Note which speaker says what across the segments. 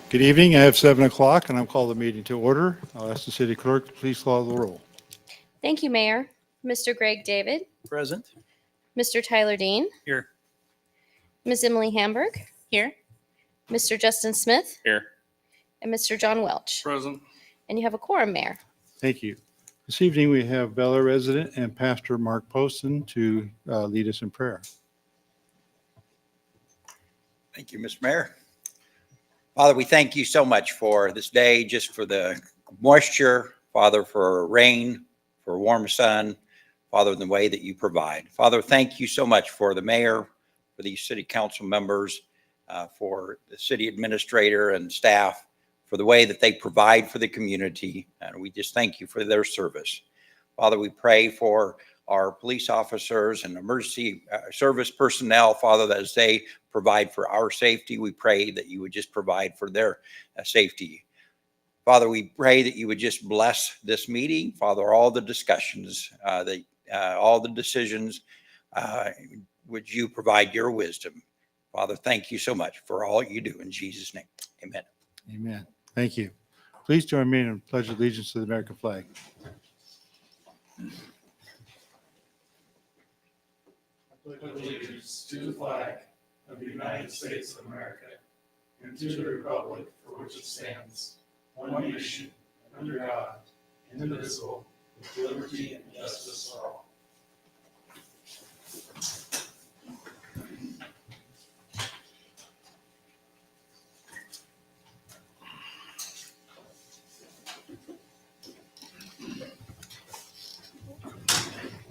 Speaker 1: Good evening. I have 7 o'clock, and I'm calling the meeting to order. I'll ask the city clerk to please call the roll.
Speaker 2: Thank you, Mayor. Mr. Greg David,
Speaker 3: Present.
Speaker 2: Mr. Tyler Dean,
Speaker 3: Here.
Speaker 2: Ms. Emily Hamburg,
Speaker 4: Here.
Speaker 2: Mr. Justin Smith,
Speaker 3: Here.
Speaker 2: and Mr. John Welch.
Speaker 3: Present.
Speaker 2: And you have a quorum, Mayor.
Speaker 1: Thank you. This evening, we have Bel Aire resident and Pastor Mark Poston to lead us in prayer.
Speaker 5: Thank you, Mr. Mayor. Father, we thank you so much for this day, just for the moisture, Father, for rain, for warm sun, Father, in the way that you provide. Father, thank you so much for the mayor, for these city council members, for the city administrator and staff, for the way that they provide for the community. And we just thank you for their service. Father, we pray for our police officers and emergency service personnel, Father, that as they provide for our safety, we pray that you would just provide for their safety. Father, we pray that you would just bless this meeting. Father, all the discussions, all the decisions, would you provide your wisdom? Father, thank you so much for all you do in Jesus' name. Amen.
Speaker 1: Amen. Thank you. Please join me in a pledge of allegiance to the American flag.
Speaker 6: I pledge allegiance to the flag of the United States of America and to the republic for which it stands, one nation, under God, indivisible, with liberty and justice for all.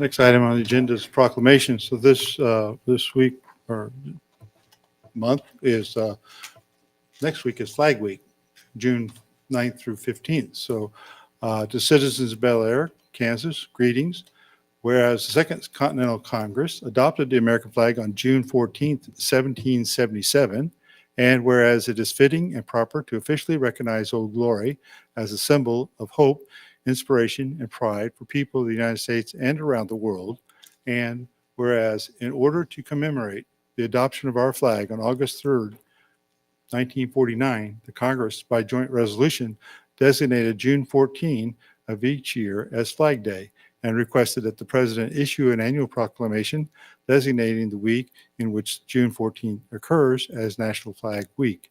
Speaker 1: Next item on the agenda is proclamation. So this week or month is next week is Flag Week, June 9th through 15th. So to citizens of Bel Aire, Kansas, greetings. Whereas the Second Continental Congress adopted the American flag on June 14th, 1777, and whereas it is fitting and proper to officially recognize Old Glory as a symbol of hope, inspiration, and pride for people of the United States and around the world, and whereas in order to commemorate the adoption of our flag on August 3rd, 1949, the Congress, by joint resolution, designated June 14 of each year as Flag Day and requested that the President issue an annual proclamation designating the week in which June 14 occurs as National Flag Week,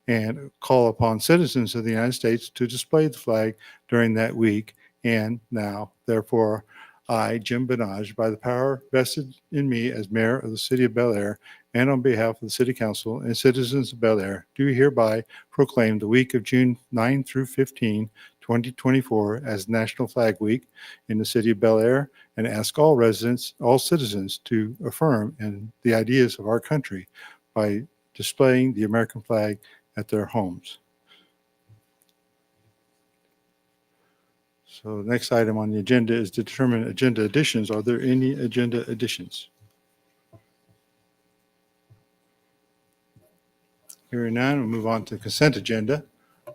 Speaker 1: and call upon citizens of the United States to display the flag during that week. And now, therefore, I, Jim Benage, by the power vested in me as mayor of the city of Bel Aire, and on behalf of the city council and citizens of Bel Aire, do hereby proclaim the week of June 9 through 15, 2024 as National Flag Week in the city of Bel Aire, and ask all residents, all citizens to affirm in the ideas of our country by displaying the American flag at their homes. So the next item on the agenda is to determine agenda additions. Are there any agenda additions? Hearing none, we'll move on to the consent agenda.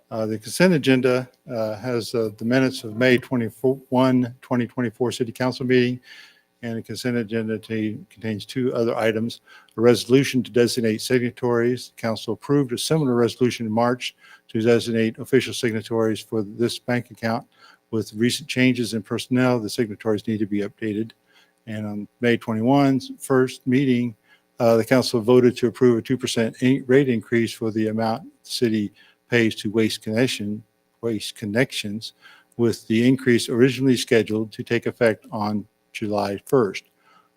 Speaker 1: The consent agenda has the minutes of May 21, 2024 City Council meeting, and the consent agenda contains two other items. A resolution to designate signatories. The council approved a similar resolution in March to designate official signatories for this bank account. With recent changes in personnel, the signatories need to be updated. And on May 21's first meeting, the council voted to approve a 2% rate increase for the amount the city pays to Waste Connections, with the increase originally scheduled to take effect on July 1st.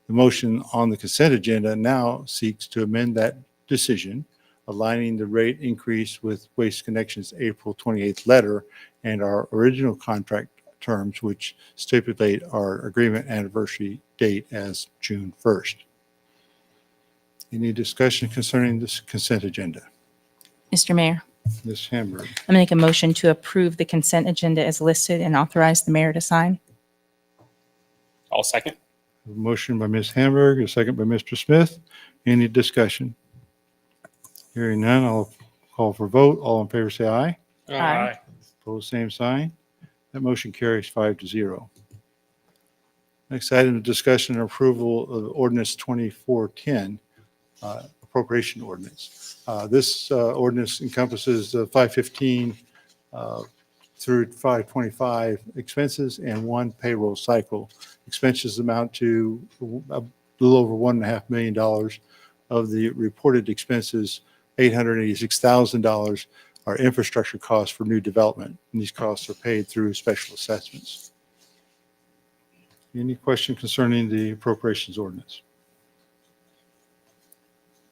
Speaker 1: The motion on the consent agenda now seeks to amend that decision, aligning the rate increase with Waste Connections' April 28th letter and our original contract terms, which stipulate our agreement anniversary date as June 1st. Any discussion concerning this consent agenda?
Speaker 4: Mr. Mayor,
Speaker 1: Ms. Hamburg.
Speaker 4: I make a motion to approve the consent agenda as listed and authorize the mayor to sign.
Speaker 3: I'll second.
Speaker 1: A motion by Ms. Hamburg, a second by Mr. Smith. Any discussion? Hearing none, I'll call for vote. All in favor say aye.
Speaker 4: Aye.
Speaker 1: Opposed, same sign. That motion carries 5-0. Next item of discussion and approval of ordinance 2410, appropriation ordinance. This ordinance encompasses 515 through 525 expenses and one payroll cycle. Expenses amount to a little over $1.5 million. Of the reported expenses, $886,000 are infrastructure costs for new development. And these costs are paid through special assessments. Any question concerning the appropriations ordinance?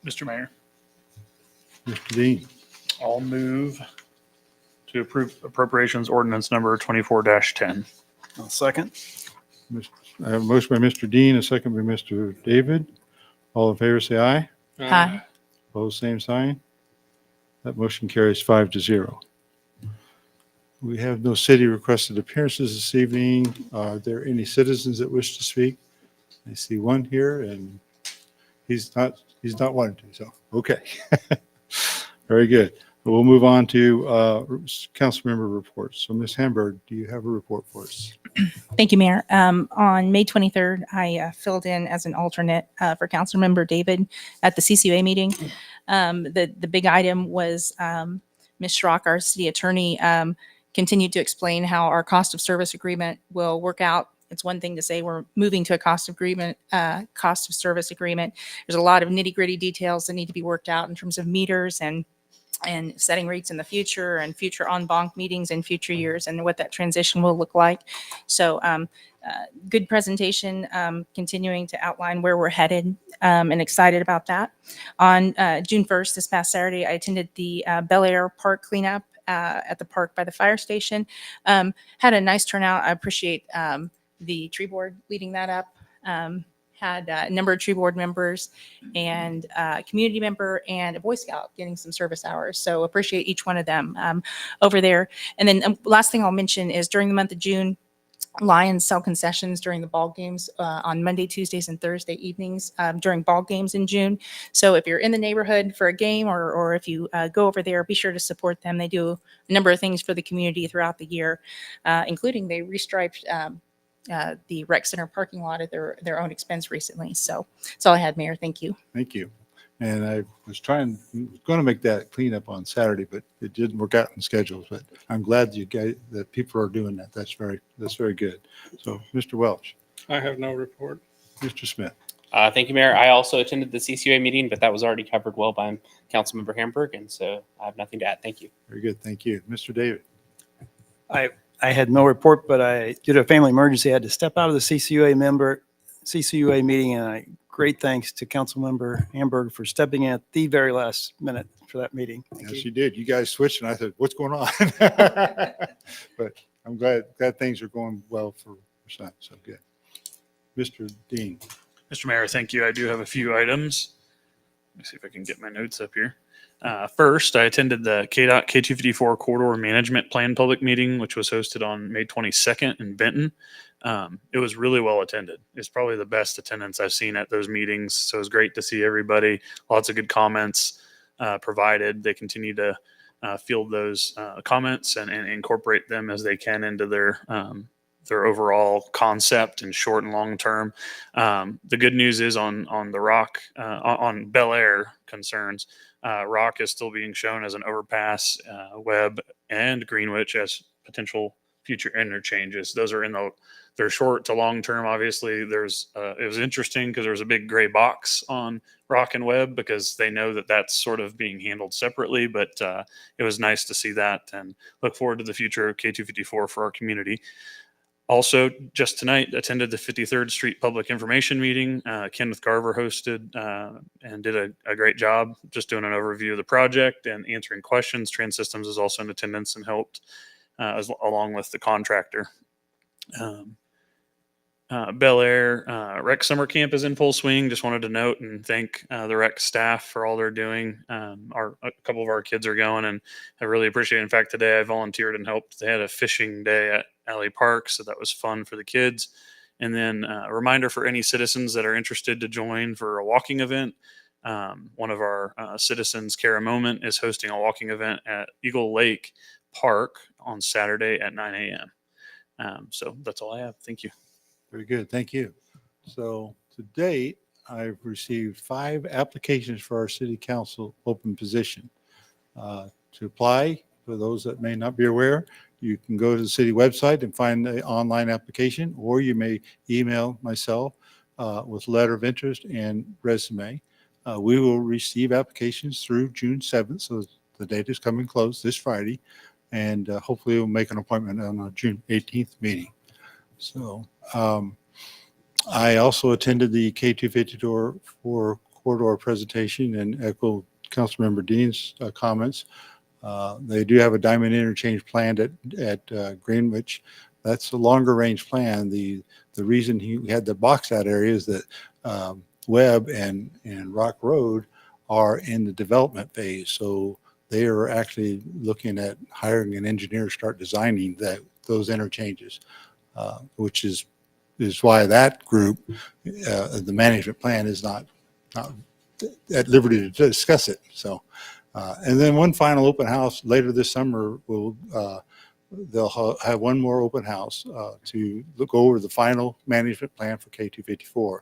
Speaker 6: Mr. Mayor,
Speaker 1: Mr. Dean?
Speaker 6: I'll move to approve appropriations ordinance number 24-10.
Speaker 7: I'll second.
Speaker 1: I have a motion by Mr. Dean, a second by Mr. David. All in favor, say aye.
Speaker 4: Aye.
Speaker 1: Opposed, same sign. That motion carries 5-0. We have no city requested appearances this evening. Are there any citizens that wish to speak? I see one here, and he's not wanting to, so, okay. Very good. We'll move on to council member reports. So Ms. Hamburg, do you have a report for us?
Speaker 4: Thank you, Mayor. On May 23rd, I filled in as an alternate for Councilmember David at the CCUA meeting. The big item was Ms. Schrock, our city attorney, continued to explain how our cost of service agreement will work out. It's one thing to say we're moving to a cost of service agreement. There's a lot of nitty gritty details that need to be worked out in terms of meters and setting rates in the future and future en banc meetings in future years and what that transition will look like. So good presentation, continuing to outline where we're headed, and excited about that. On June 1st, this past Saturday, I attended the Bel Aire Park cleanup at the park by the fire station. Had a nice turnout. I appreciate the tree board leading that up. Had a number of tree board members and a community member and a Boy Scout getting some service hours. So appreciate each one of them over there. And then last thing I'll mention is during the month of June, Lions sell concessions during the ball games on Monday, Tuesdays, and Thursday evenings during ball games in June. So if you're in the neighborhood for a game or if you go over there, be sure to support them. They do a number of things for the community throughout the year, including they restriped the rec center parking lot at their own expense recently. So that's all I had, Mayor. Thank you.
Speaker 1: Thank you. And I was going to make that cleanup on Saturday, but it didn't work out in schedules. But I'm glad that people are doing that. That's very good. So, Mr. Welch,
Speaker 3: I have no report.
Speaker 1: Mr. Smith.
Speaker 3: Thank you, Mayor. I also attended the CCUA meeting, but that was already covered well by Councilmember Hamburg, and so I have nothing to add. Thank you.
Speaker 1: Very good. Thank you. Mr. David.
Speaker 7: I had no report, but I did a family emergency. I had to step out of the CCUA meeting, and great thanks to Councilmember Hamburg for stepping in at the very last minute for that meeting. Thank
Speaker 1: Yes,
Speaker 7: you.
Speaker 1: you did. You guys switched, and I said, "What's going on?" But I'm glad things are going well for your son. So good. Mr. Dean.
Speaker 6: Mr. Mayor, thank you. I do have a few items. Let me see if I can get my notes up here. First, I attended the KDOT K254 Corridor Management Plan public meeting, which was hosted on May 22nd in Benton. It was really well attended. It's probably the best attendance I've seen at those meetings. So it was great to see everybody. Lots of good comments provided. They continue to field those comments and incorporate them as they can into their overall concept and short and long term. The good news is on the Rock, on Bel Aire concerns, Rock is still being shown as an overpass, Webb and Greenwich as potential future interchanges. Those are they're short to long term. Obviously, it was interesting because there was a big gray box on Rock and Webb because they know that that's sort of being handled separately, but it was nice to see that and look forward to the future of K254 for our community. Also, just tonight, attended the 53rd Street Public Information Meeting. Kenneth Garver hosted and did a great job just doing an overview of the project and answering questions. Trans Systems is also in attendance and helped along with the contractor. Bel Aire Rec Summer Camp is in full swing. Just wanted to note and thank the rec staff for all they're doing. A couple of our kids are going, and I really appreciate it. In fact, today I volunteered and helped. They had a fishing day at Alley Park, so that was fun for the kids. And then a reminder for any citizens that are interested to join for a walking event. One of our citizens, Kara Moment, is hosting a walking event at Eagle Lake Park on Saturday at 9 a.m. So that's all I have. Thank you.
Speaker 1: Very good. Thank you. So to date, I've received 5 applications for our city council open position. To apply, for those that may not be aware, you can go to the city website and find the online application, or you may email myself with letter of interest and resume. We will receive applications through June 7th, so the date is coming close this Friday, and hopefully we'll make an appointment on our June 18th meeting. So I also attended the K254 corridor presentation and echo Councilmember Dean's comments. They do have a diamond interchange planned at Greenwich. That's a longer range plan. The reason he had the box out area is that Webb and Rock Road are in the development phase. So they are actually looking at hiring an engineer to start designing those interchanges, which is why that group, the management plan, is not at liberty to discuss it. So, and then one final open house later this summer. They'll have one more open house to look over the final management plan for K254.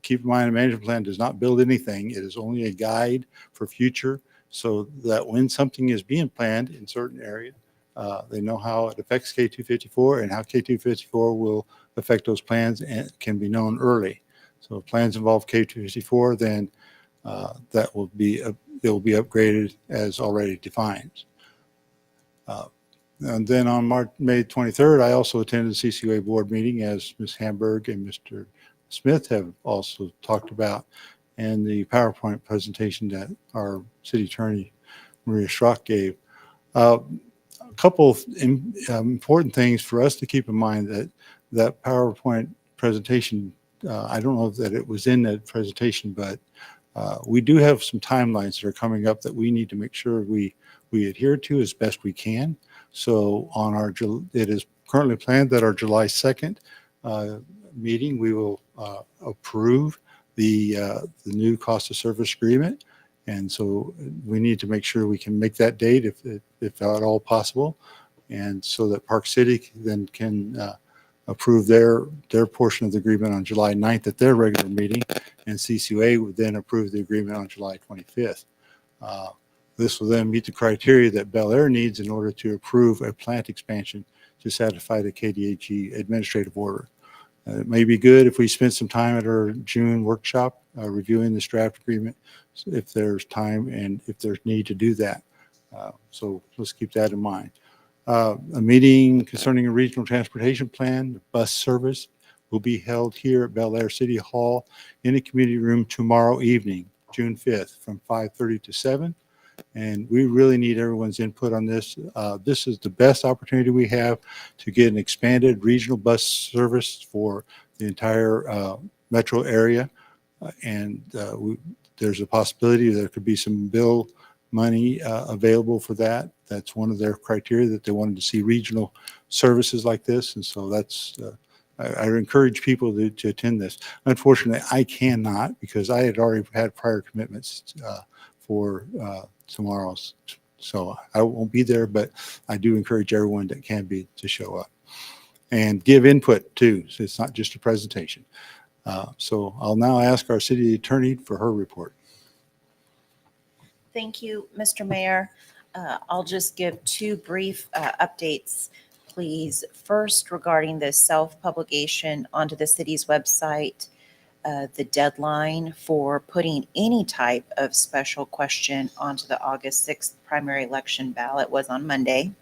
Speaker 1: Keep in mind, the management plan does not build anything. It is only a guide for future, so that when something is being planned in certain areas, they know how it affects K254 and how K254 will affect those plans, and can be known early. So if plans involve K254, then it will be upgraded as already defined. And then on May 23rd, I also attended the CCUA board meeting, as Ms. Hamburg and Mr. Smith have also talked about, and the PowerPoint presentation that our city attorney, Maria Schrock, gave. A couple of important things for us to keep in mind: that PowerPoint presentation, I don't know that it was in that presentation, but we do have some timelines that are coming up that we need to make sure we adhere to as best we can. So it is currently planned that our July 2nd meeting, we will approve the new cost of service agreement. And so we need to make sure we can make that date if at all possible. And so that Park City then can approve their portion of the agreement on July 9th at their regular meeting, and CCUA would then approve the agreement on July 25th. This will then meet the criteria that Bel Aire needs in order to approve a plant expansion to satisfy the KDHE administrative order. It may be good if we spend some time at our June workshop reviewing this draft agreement, if there's time and if there's need to do that. So let's keep that in mind. A meeting concerning a regional transportation plan, the bus service, will be held here at Bel Aire City Hall in the community room tomorrow evening, June 5th, from 5:30 to 7. And we really need everyone's input on this. This is the best opportunity we have to get an expanded regional bus service for the entire metro area. There's a possibility there could be some bill money available for that. That's one of their criteria, that they wanted to see regional services like this. And so that's, I encourage people to attend this. Unfortunately, I cannot, because I had already had prior commitments for tomorrow's. So I won't be there, but I do encourage everyone that can be to show up and give input too. So it's not just a presentation. So I'll now ask our city attorney for her report.
Speaker 8: Thank you, Mr. Mayor. I'll just give 2 brief updates, please. First, regarding the self-publication onto the city's website, the deadline for putting any type of special question onto the August 6th primary election ballot was on Monday.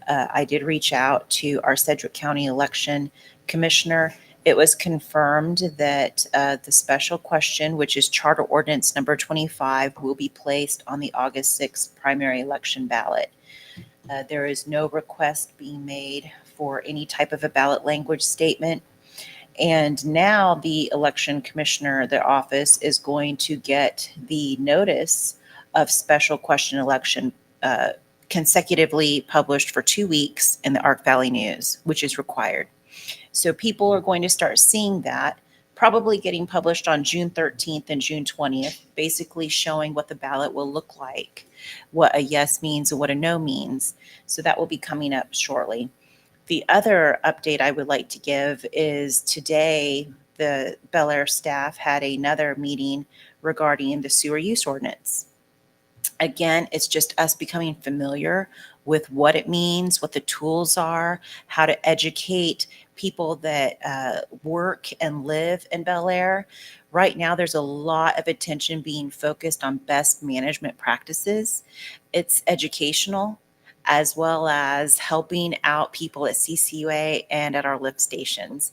Speaker 8: I did reach out to our Sedgwick County Election Commissioner. It was confirmed that the special question, which is Charter Ordinance number 25, will be placed on the August 6th primary election ballot. There is no request being made for any type of a ballot language statement. And now the election commissioner, their office, is going to get the notice of special question election consecutively published for 2 weeks in the Ark Valley News, which is required. So people are going to start seeing that, probably getting published on June 13th and June 20th, basically showing what the ballot will look like, what a yes means and what a no means. So that will be coming up shortly. The other update I would like to give is today the Bel Aire staff had another meeting regarding the sewer use ordinance. Again, it's just us becoming familiar with what it means, what the tools are, how to educate people that work and live in Bel Aire. Right now, there's a lot of attention being focused on best management practices. It's educational, as well as helping out people at CCUA and at our lift stations.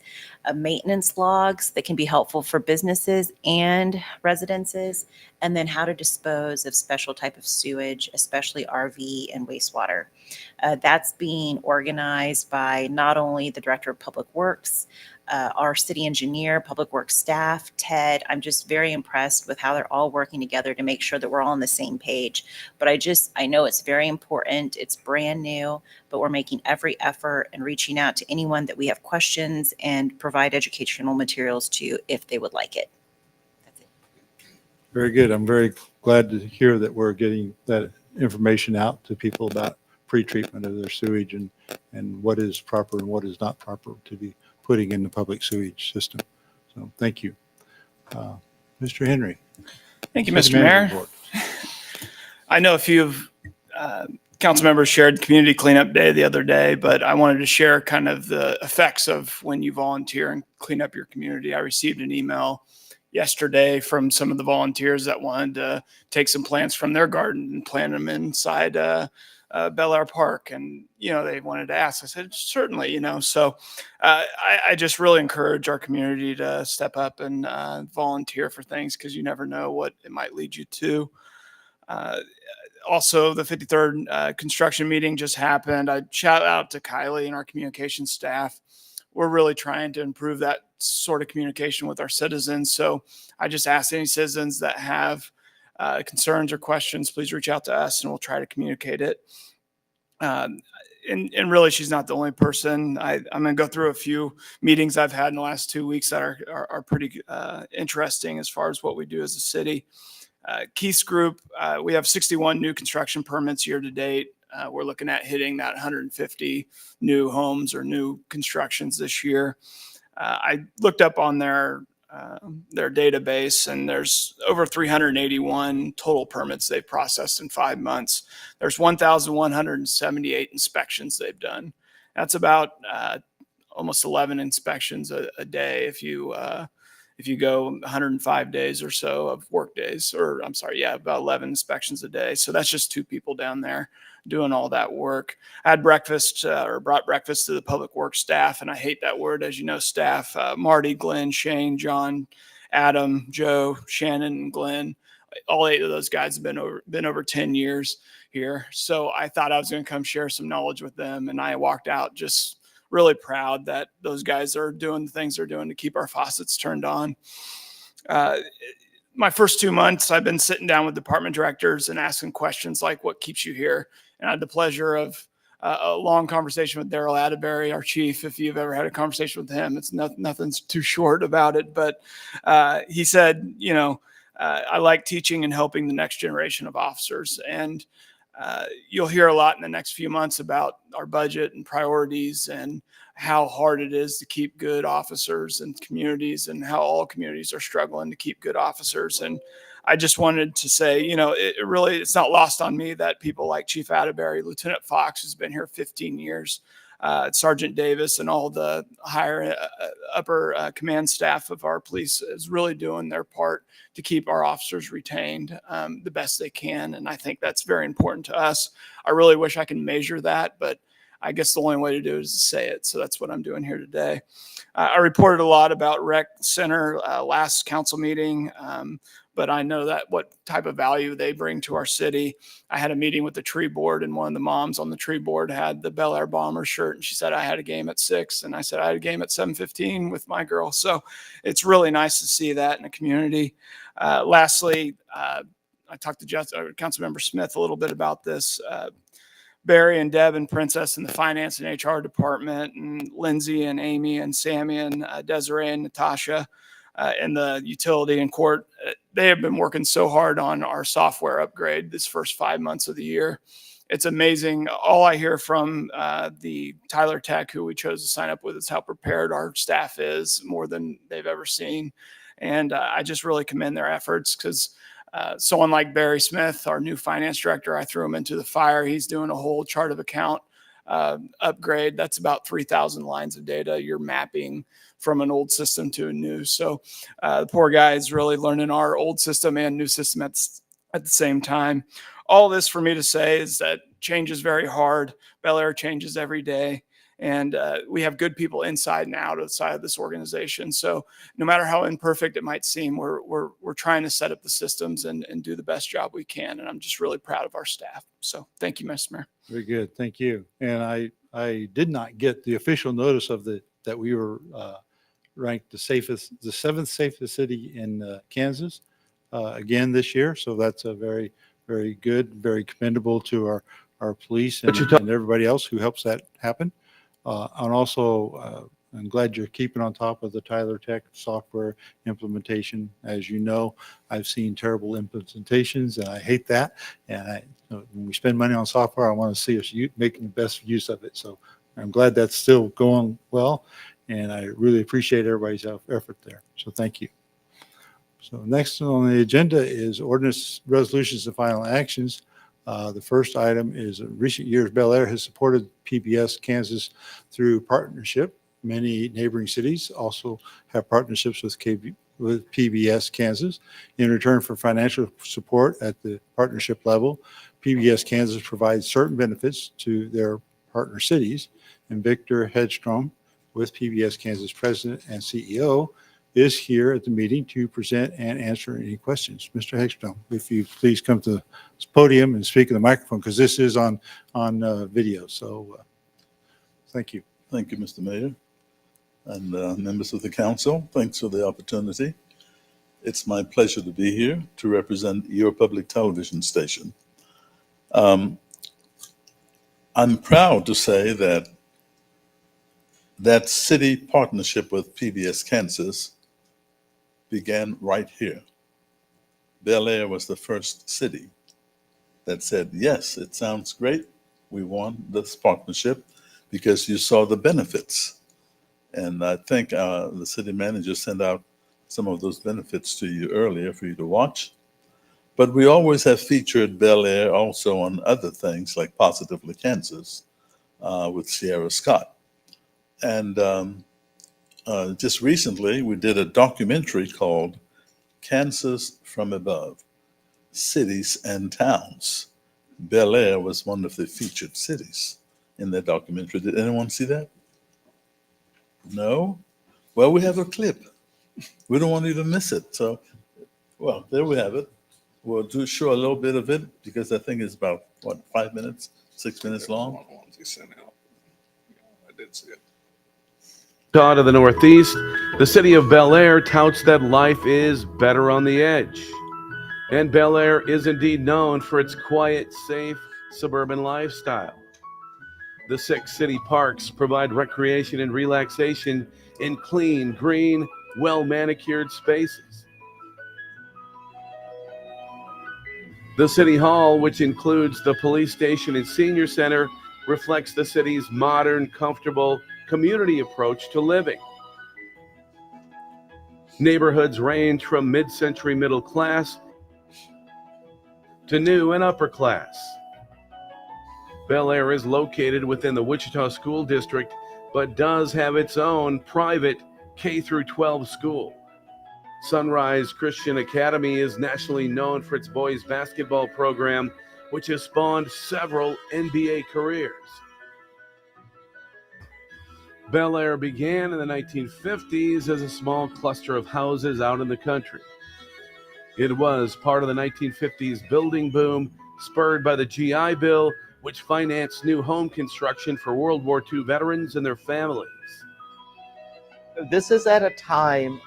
Speaker 8: Maintenance logs that can be helpful for businesses and residences, and then how to dispose of special type of sewage, especially RV and wastewater. That's being organized by not only the Director of Public Works, our city engineer, public works staff, Ted. I'm just very impressed with how they're all working together to make sure that we're all on the same page. But I know it's very important. It's brand new, but we're making every effort and reaching out to anyone that we have questions and provide educational materials to if they would like it. That's it.
Speaker 1: Very good. I'm very glad to hear that we're getting that information out to people about pre-treatment of their sewage and what is proper and what is not proper to be putting in the public sewage system. So thank you. Mr. Henry.
Speaker 9: Thank you,
Speaker 1: City
Speaker 9: Mr. Mayor.
Speaker 1: Manager Report.
Speaker 9: I know a few of council members shared Community Cleanup Day the other day, but I wanted to share kind of the effects of when you volunteer and clean up your community. I received an email yesterday from some of the volunteers that wanted to take some plants from their garden and plant them inside Bel Aire Park. And, they wanted to ask. I said, certainly, so I just really encourage our community to step up and volunteer for things, because you never know what it might lead you to. Also, the 53rd construction meeting just happened. I shout out to Kylie and our communications staff. We're really trying to improve that sort of communication with our citizens. So I just ask any citizens that have concerns or questions, please reach out to us and we'll try to communicate it. And really, she's not the only person. I'm going to go through a few meetings I've had in the last 2 weeks that are pretty interesting as far as what we do as a city. Keith's group, we have 61 new construction permits year to date. We're looking at hitting that 150 new homes or new constructions this year. I looked up on their database, and there's over 381 total permits they've processed in 5 months. There's 1,178 inspections they've done. That's about almost 11 inspections a day if you go 105 days or so of work days, or I'm sorry, about 11 inspections a day. So that's just 2 people down there doing all that work. I had breakfast or brought breakfast to the public works staff, and I hate that word, as you know, staff, Marty, Glenn, Shane, John, Adam, Joe, Shannon, and Glenn. All 8 of those guys have been over 10 years here. So I thought I was going to come share some knowledge with them. And I walked out just really proud that those guys are doing the things they're doing to keep our faucets turned on. My first 2 months, I've been sitting down with department directors and asking questions like, what keeps you here? And I had the pleasure of a long conversation with Daryl Atterbury, our chief. If you've ever had a conversation with him, it's nothing's too short about it. But he said, I like teaching and helping the next generation of officers. And you'll hear a lot in the next few months about our budget and priorities and how hard it is to keep good officers in communities, and how all communities are struggling to keep good officers. And I just wanted to say, it's not lost on me that people like Chief Atterbury, Lieutenant Fox, who's been here 15 years, Sergeant Davis, and all the higher upper command staff of our police is really doing their part to keep our officers retained the best they can. And I think that's very important to us. I really wish I could measure that, but I guess the only way to do it is to say it. So that's what I'm doing here today. I reported a lot about Rec Center last council meeting, but I know that what type of value they bring to our city. I had a meeting with the tree board, and one of the moms on the tree board had the Bel Aire Bomber shirt, and she said, I had a game at 6, and I said, I had a game at 7:15 with my girl. So it's really nice to see that in a community. Lastly, I talked to Councilmember Smith a little bit about this. Barry and Deb and Princess in the finance and HR department, and Lindsay and Amy and Sammy and Desiree and Natasha in the utility and court. They have been working so hard on our software upgrade this first 5 months of the year. it's amazing. All I hear from the Tyler Tech, who we chose to sign up with, is how prepared our staff is, more than they've ever seen. And I just really commend their efforts, because someone like Barry Smith, our new finance director, I threw him into the fire. He's doing a whole chart of account upgrade. That's about 3,000 lines of data you're mapping from an old system to a new. So the poor guy is really learning our old system and new system at the same time. All this for me to say is that change is very hard. Bel Aire changes every day. And we have good people inside and outside of this organization. So no matter how imperfect it might seem, we're trying to set up the systems and do the best job we can. And I'm just really proud of our staff. So thank you, Mr. Mayor.
Speaker 1: Very good. Thank you. And I did not get the official notice of that we were ranked the seventh safest city in Kansas again this year. So that's a very, very good, very commendable to our police and everybody else who helps that happen. And also, I'm glad you're keeping on top of the Tyler Tech software implementation. As you know, I've seen terrible implementations, and I hate that. And when we spend money on software, I want to see us making the best use of it. So I'm glad that's still going well, and I really appreciate everybody's effort there. So thank you. So next on the agenda is ordinance resolutions and final actions. The first item is in recent years, Bel Aire has supported PBS Kansas through partnership. Many neighboring cities also have partnerships with PBS Kansas. In return for financial support at the partnership level, PBS Kansas provides certain benefits to their partner cities. And Victor Hedstrom, with PBS Kansas President and CEO, is here at the meeting to present and answer any questions. Mr. Hedstrom, if you please come to the podium and speak in the microphone, because this is on video. So thank you.
Speaker 10: Thank you, Mr. Mayor, and members of the council. Thanks for the opportunity. It's my pleasure to be here to represent your public television station. I'm proud to say that city partnership with PBS Kansas began right here. Bel Aire was the first city that said, yes, it sounds great. We want this partnership because you saw the benefits. And I think the city manager sent out some of those benefits to you earlier for you to watch. But we always have featured Bel Aire also on other things like Positively Kansas with Sierra Scott. And just recently, we did a documentary called Kansas from Above, Cities and Towns. Bel Aire was one of the featured cities in that documentary. Did anyone see that? No? Well, we have a clip. We don't want you to miss it. So, well, there we have it. We'll show a little bit of it because I think it's about, 5 minutes, 6 minutes long?
Speaker 6: I did see it.
Speaker 11: Out of the Northeast, the city of Bel Aire touts that life is better on the edge. And Bel Aire is indeed known for its quiet, safe, suburban lifestyle. The 6 city parks provide recreation and relaxation in clean, green, well-manicured spaces. The City Hall, which includes the police station and senior center, reflects the city's modern, comfortable, community approach to living. Neighborhoods range from mid-century middle class to new and upper class. Bel Aire is located within the Wichita School District, but does have its own private K-12 school. Sunrise Christian Academy is nationally known for its boys basketball program, which has spawned several NBA careers. Bel Aire began in the 1950s as a small cluster of houses out in the country. It was part of the 1950s building boom spurred by the GI Bill, which financed new home construction for World War II veterans and their families.
Speaker 12: This is at a time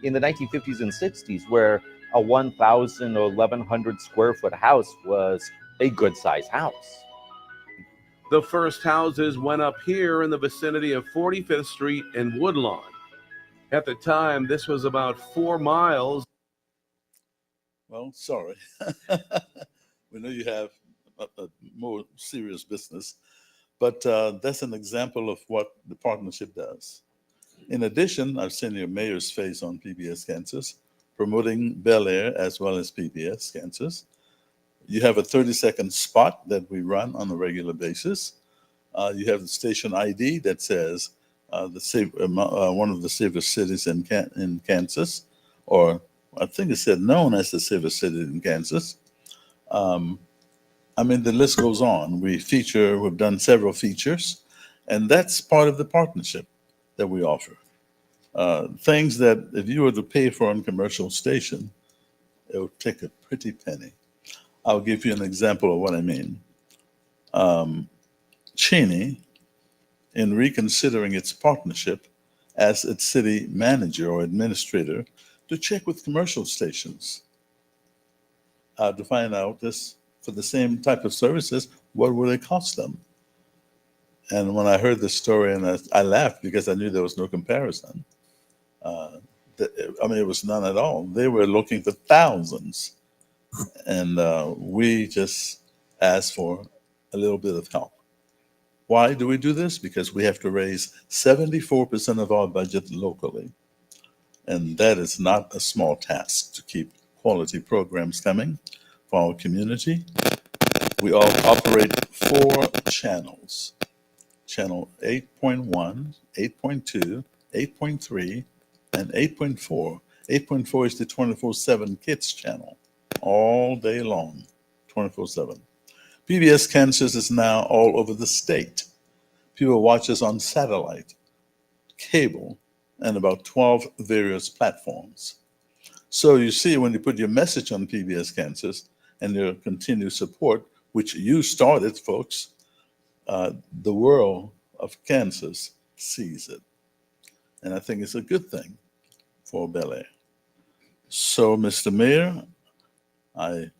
Speaker 12: in the 1950s and 60s where a 1,000 or 1,100 square foot house was a good sized house.
Speaker 11: The first houses went up here in the vicinity of 45th Street and Woodlawn. At the time, this was about 4 miles.
Speaker 10: Well, sorry. We know you have a more serious business. But that's an example of what the partnership does. In addition, I've seen your mayor's face on PBS Kansas, promoting Bel Aire as well as PBS Kansas. You have a 30-second spot that we run on a regular basis. You have the station ID that says one of the safest cities in Kansas, or I think it said known as the safest city in Kansas. I mean, the list goes on. We've done several features, and that's part of the partnership that we offer. Things that if you were to pay for on commercial station, it would take a pretty penny. I'll give you an example of what I mean. Cheney, in reconsidering its partnership, asked its city manager or administrator to check with commercial stations to find out this for the same type of services, what would it cost them? And when I heard the story, and I laughed because I knew there was no comparison. It was none at all. They were looking for thousands, and we just asked for a little bit of help. Why do we do this? Because we have to raise 74% of our budget locally. And that is not a small task to keep quality programs coming for our community. We all operate 4 channels. Channel 8.1, 8.2, 8.3, and 8.4. 8.4 is the 24/7 kids channel, all day long, 24/7. PBS Kansas is now all over the state. People watch us on satellite, cable, and about 12 various platforms. So you see, when you put your message on PBS Kansas and your continued support, which you started, folks, the world of Kansas sees it. And I think it's a good thing for Bel Aire. So, Mr. Mayor, I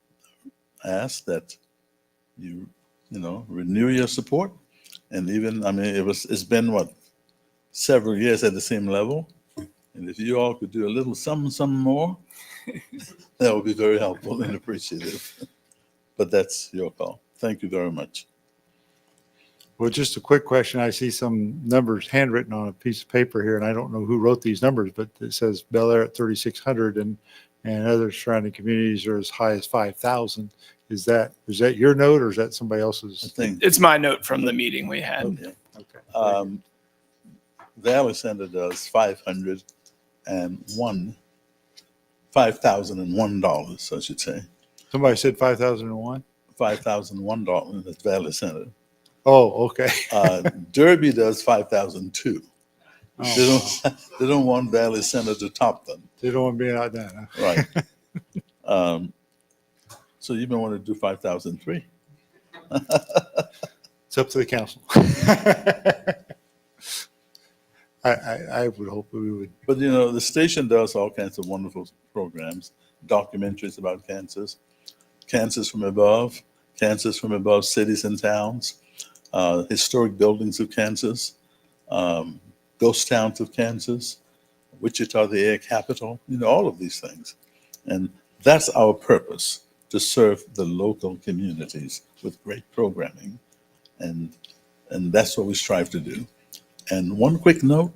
Speaker 10: ask that you renew your support. And even, it's been several years at the same level. And if you all could do a little something more, that would be very helpful and appreciative. But that's your call. Thank you very much.
Speaker 1: Well, just a quick question. I see some numbers handwritten on a piece of paper here, and I don't know who wrote these numbers, but it says Bel Aire at 3,600 and other surrounding communities are as high as 5,000. Is that your note or is that somebody else's?
Speaker 10: I think
Speaker 9: It's my note from the meeting we had.
Speaker 10: okay.
Speaker 1: Okay.
Speaker 10: Valley Center does $501, $5,001, I should say.
Speaker 1: Somebody said 5,001?
Speaker 10: $5,001 at Valley Center.
Speaker 1: Oh, okay.
Speaker 10: Derby does 5,002.
Speaker 1: Oh,
Speaker 10: They don't want Valley Center to top them.
Speaker 1: They don't want to be out there. Huh?
Speaker 10: Right. So you may want to do 5,003.
Speaker 1: It's up to the council. I would hope we would.
Speaker 10: But the station does all kinds of wonderful programs, documentaries about Kansas, Kansas from above cities and towns, historic buildings of Kansas, ghost towns of Kansas, Wichita, the air capital, all of these things. And that's our purpose, to serve the local communities with great programming. And that's what we strive to do. And one quick note,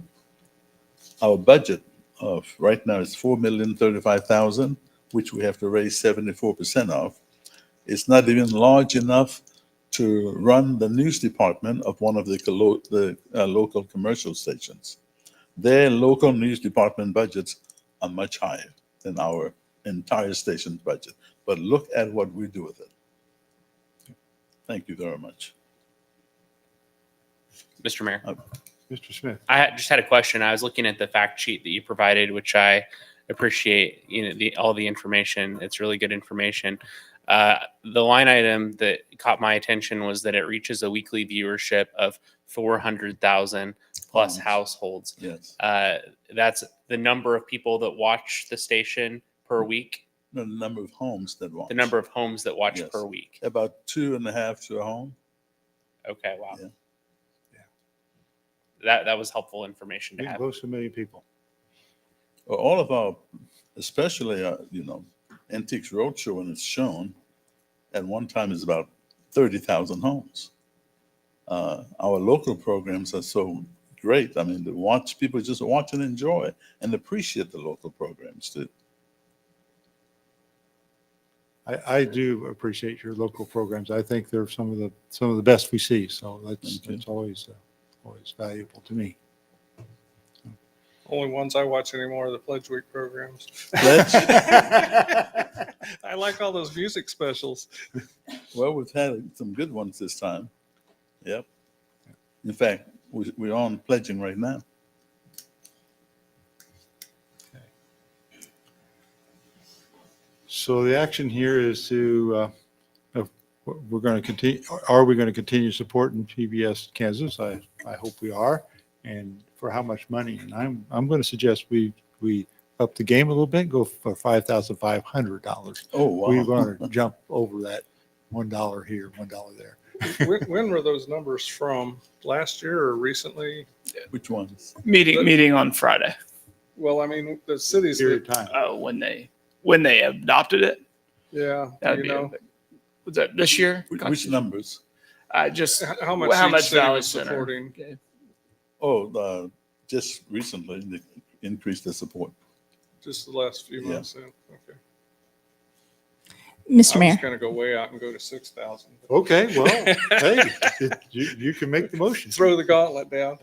Speaker 10: our budget of right now is $4,035,000, which we have to raise 74% of. It's not even large enough to run the news department of one of the local commercial stations. Their local news department budgets are much higher than our entire station's budget. But look at what we do with it. Thank you very much.
Speaker 3: Mr. Mayor.
Speaker 1: Mr. Smith.
Speaker 3: I just had a question. I was looking at the fact sheet that you provided, which I appreciate. All the information. It's really good information. The line item that caught my attention was that it reaches a weekly viewership of 400,000 plus households.
Speaker 10: Yes.
Speaker 3: That's the number of people that watch the station per week.
Speaker 10: No, the number of homes that watch.
Speaker 3: The number of homes that watch
Speaker 10: Yes.
Speaker 3: per week.
Speaker 10: About 2.5 to a home.
Speaker 3: Okay. Wow.
Speaker 10: Yeah.
Speaker 3: That was helpful information to
Speaker 1: Getting
Speaker 3: have.
Speaker 1: close to 1 million people.
Speaker 10: Well, all of our, especially Antiques Roadshow, when it's shown, at one time is about 30,000 homes. Our local programs are so great. I mean, people just watch and enjoy and appreciate the local programs too.
Speaker 1: I do appreciate your local programs. I think they're some of the best we see. So
Speaker 10: Thank you.
Speaker 1: that's always valuable to me.
Speaker 6: Only ones I watch anymore are the Pledge Week programs.
Speaker 10: Pledge?
Speaker 6: I like all those music specials.
Speaker 10: Well, we've had some good ones this time. Yep. In fact, we're on pledging right now.
Speaker 1: So the action here is to, we're going to continue, are we going to continue supporting PBS Kansas? I hope we are. And for how much money? And I'm going to suggest we up the game a little bit, go for $5,500.
Speaker 10: Oh, wow.
Speaker 1: We're going to jump over that $1 here, $1 there.
Speaker 6: When were those numbers from? Last year or recently?
Speaker 10: Which ones?
Speaker 9: Meeting on Friday.
Speaker 6: Well, I mean, the cities
Speaker 1: Period
Speaker 6: that,
Speaker 1: of time.
Speaker 9: Oh, when they adopted it.
Speaker 6: yeah,
Speaker 9: That'd
Speaker 6: you
Speaker 9: be
Speaker 6: know,
Speaker 9: was that this year?
Speaker 10: Which numbers?
Speaker 9: Just
Speaker 6: how much each city
Speaker 9: Valley
Speaker 6: was
Speaker 9: Center
Speaker 6: supporting.
Speaker 9: gave.
Speaker 10: Oh, just recently they increased the support.
Speaker 6: Just the last few
Speaker 10: Yeah.
Speaker 6: months. Then. Okay.
Speaker 4: Mr.
Speaker 6: I
Speaker 4: Mayor.
Speaker 6: was going to go way out and go to 6,000.
Speaker 1: Okay, well, hey, you can make the motion.
Speaker 6: Throw the gauntlet down.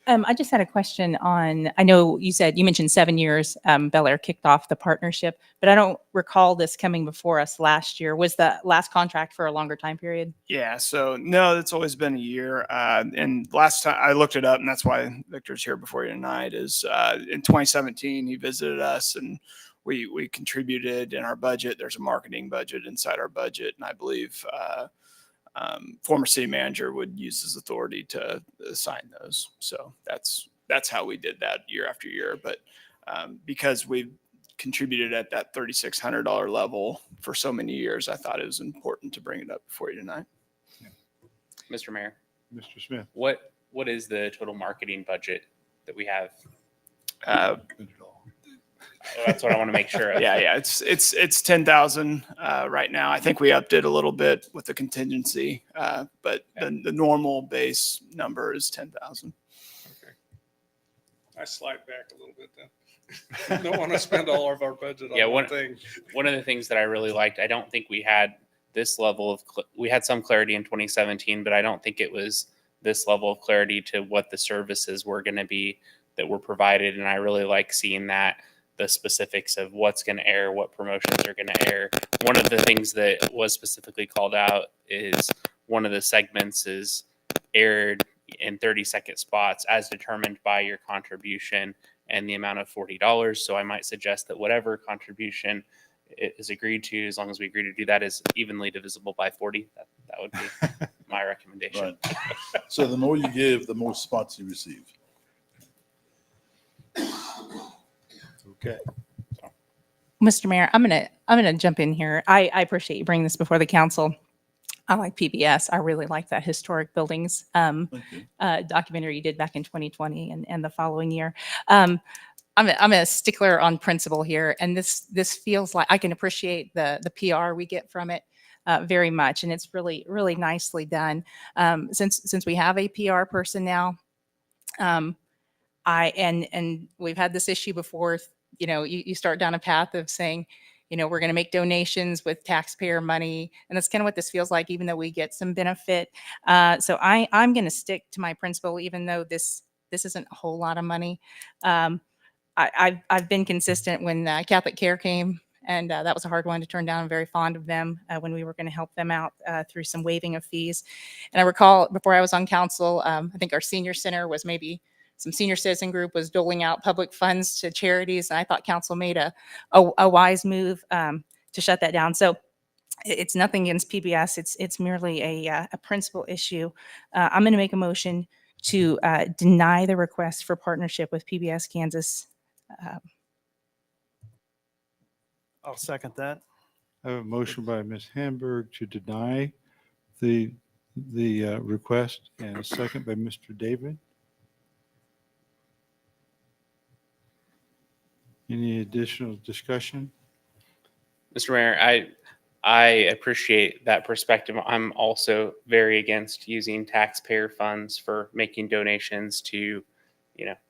Speaker 4: I just had a question on, I know you mentioned 7 years, Bel Aire kicked off the partnership, but I don't recall this coming before us last year. Was the last contract for a longer time period?
Speaker 9: Yeah, so no, it's always been a year. And last time I looked it up, and that's why Victor's here before you tonight, is in 2017, he visited us and we contributed in our budget. There's a marketing budget inside our budget. And I believe former city manager would use his authority to assign those. So that's how we did that year after year. But because we've contributed at that $3,600 level for so many years, I thought it was important to bring it up before you tonight.
Speaker 3: Mr. Mayor,
Speaker 1: Mr. Smith.
Speaker 3: what is the total marketing budget that we have? That's what I want to make sure of.
Speaker 9: Yeah, it's 10,000 right now. I think we upped it a little bit with the contingency, but the normal base number is 10,000.
Speaker 6: Okay. I slide back a little bit then. Don't want to spend all of our budget on one thing.
Speaker 3: One of the things that I really liked, I don't think we had this level of, we had some clarity in 2017, but I don't think it was this level of clarity to what the services were going to be that were provided. And I really like seeing that, the specifics of what's going to air, what promotions are going to air. One of the things that was specifically called out is one of the segments is aired in 30-second spots as determined by your contribution and the amount of $40. So I might suggest that whatever contribution is agreed to, as long as we agree to do that, is evenly divisible by 40. That would be my recommendation.
Speaker 10: Right. So the more you give, the more spots you receive.
Speaker 1: Okay.
Speaker 4: Mr. Mayor, I'm gonna jump in here. I appreciate you bringing this before the council. I like PBS. I really like that historic buildings
Speaker 10: Thank you.
Speaker 4: documentary you did back in 2020 and the following year. I'm a stickler on principle here, and this feels like I can appreciate the PR we get from it very much, and it's really nicely done. Since we have a PR person now, and we've had this issue before. You know, you start down a path of saying, you know, we're going to make donations with taxpayer money. And that's kind of what this feels like, even though we get some benefit. So I'm going to stick to my principle, even though this isn't a whole lot of money. I've been consistent when Catholic Care came, and that was a hard one to turn down. I'm very fond of them when we were going to help them out through some waiving of fees. And I recall before I was on council, I think our senior center was maybe some senior citizen group was doling out public funds to charities. And I thought council made a wise move to shut that down. So it's nothing against PBS. It's merely a principal issue. I'm going to make a motion to deny the request for partnership with PBS Kansas.
Speaker 7: I'll second that.
Speaker 1: I have a motion by Ms. Hamburg to deny the request, and a second by Mr. David. Any additional discussion?
Speaker 3: Mr. Mayor, I appreciate that perspective. I'm also very against using taxpayer funds for making donations to,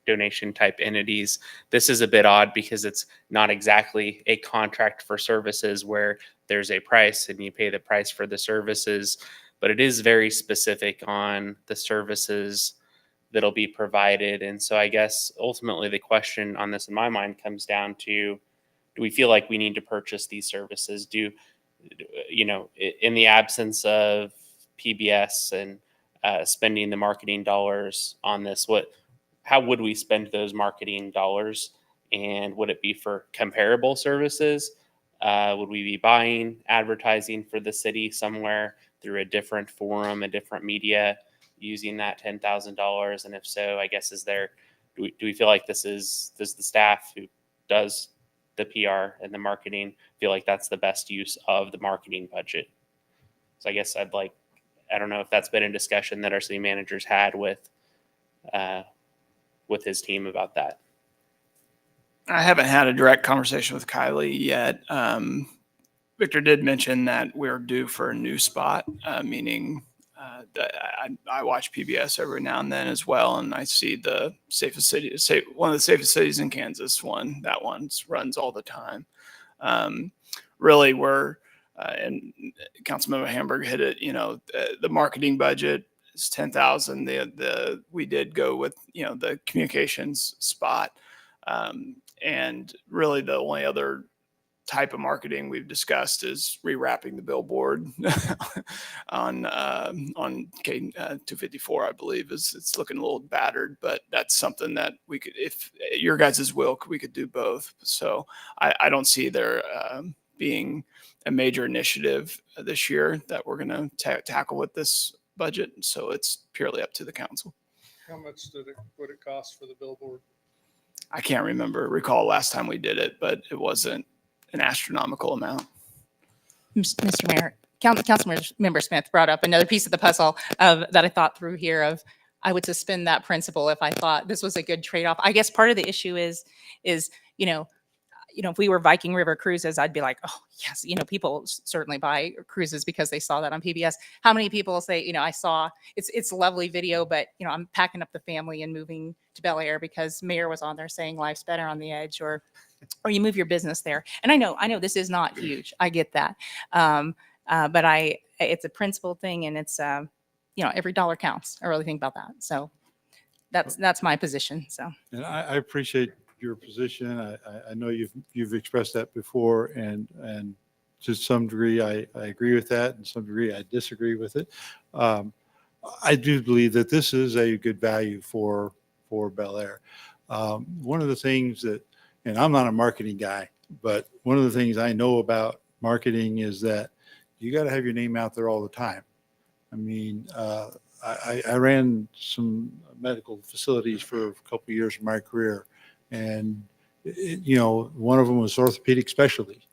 Speaker 3: donation type entities. This is a bit odd because it's not exactly a contract for services where there's a price and you pay the price for the services, but it is very specific on the services that'll be provided. And so I guess ultimately the question on this in my mind comes down to, do we feel like we need to purchase these services? In the absence of PBS and spending the marketing dollars on this, how would we spend those marketing dollars? And would it be for comparable services? Would we be buying advertising for the city somewhere through a different forum, a different media, using that $10,000? And if so, I guess do we feel like does the staff who does the PR and the marketing feel like that's the best use of the marketing budget? So I guess I don't know if that's been a discussion that our city managers had with his team about that.
Speaker 9: I haven't had a direct conversation with Kylie yet. Victor did mention that we're due for a new spot, meaning that I watch PBS every now and then as well, and I see the one of the safest cities in Kansas one. That one runs all the time. Really, and Councilmember Hamburg hit it. The marketing budget is 10,000. We did go with the communications spot, and really the only other type of marketing we've discussed is rewrapping the billboard on K254, I believe. It's looking a little battered, but that's something that we could, if your guys' will, we could do both. So I don't see there being a major initiative this year that we're going to tackle with this budget. So it's purely up to the council.
Speaker 6: How much would it cost for the billboard?
Speaker 9: I can't recall last time we did it, but it wasn't an astronomical amount.
Speaker 4: Mr. Mayor, Councilmember Smith brought up another piece of the puzzle that I thought through here of, I would suspend that principle if I thought this was a good trade-off. I guess part of the issue is, if we were Viking River cruises, I'd be like, oh yes, people certainly buy cruises because they saw that on PBS. How many people say, I saw it's a lovely video, but I'm packing up the family and moving to Bel Aire because Mayor was on there saying life's better on the edge, or you move your business there. And I know this is not huge. I get that. But it's a principle thing, and it's, every dollar counts. I really think about that. So that's my position. So.
Speaker 1: And I appreciate your position. I know you've expressed that before, and to some degree I agree with that, and some degree I disagree with it. I do believe that this is a good value for Bel Aire. One of the things that, and I'm not a marketing guy, but one of the things I know about marketing is that you got to have your name out there all the time. I mean, I ran some medical facilities for a couple of years of my career, and one of them was orthopedic specialty.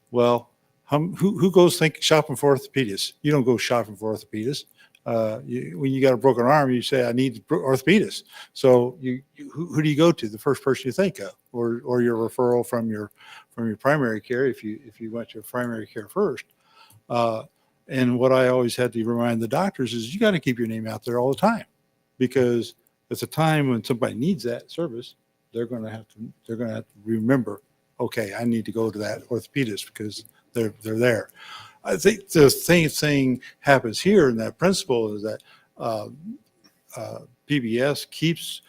Speaker 1: Well, who goes shopping for orthopedists? You don't go shopping for orthopedists. When you got a broken arm, you say, I need orthopedist. So who do you go to? The first person you think of, or your referral from your primary care, if you went to primary care first. And what I always had to remind the doctors is you got to keep your name out there all the time, because at the time when somebody needs that service, they're going to have to remember, okay, I need to go to that orthopedist because they're there. I think the same thing happens here, and that principle is that PBS keeps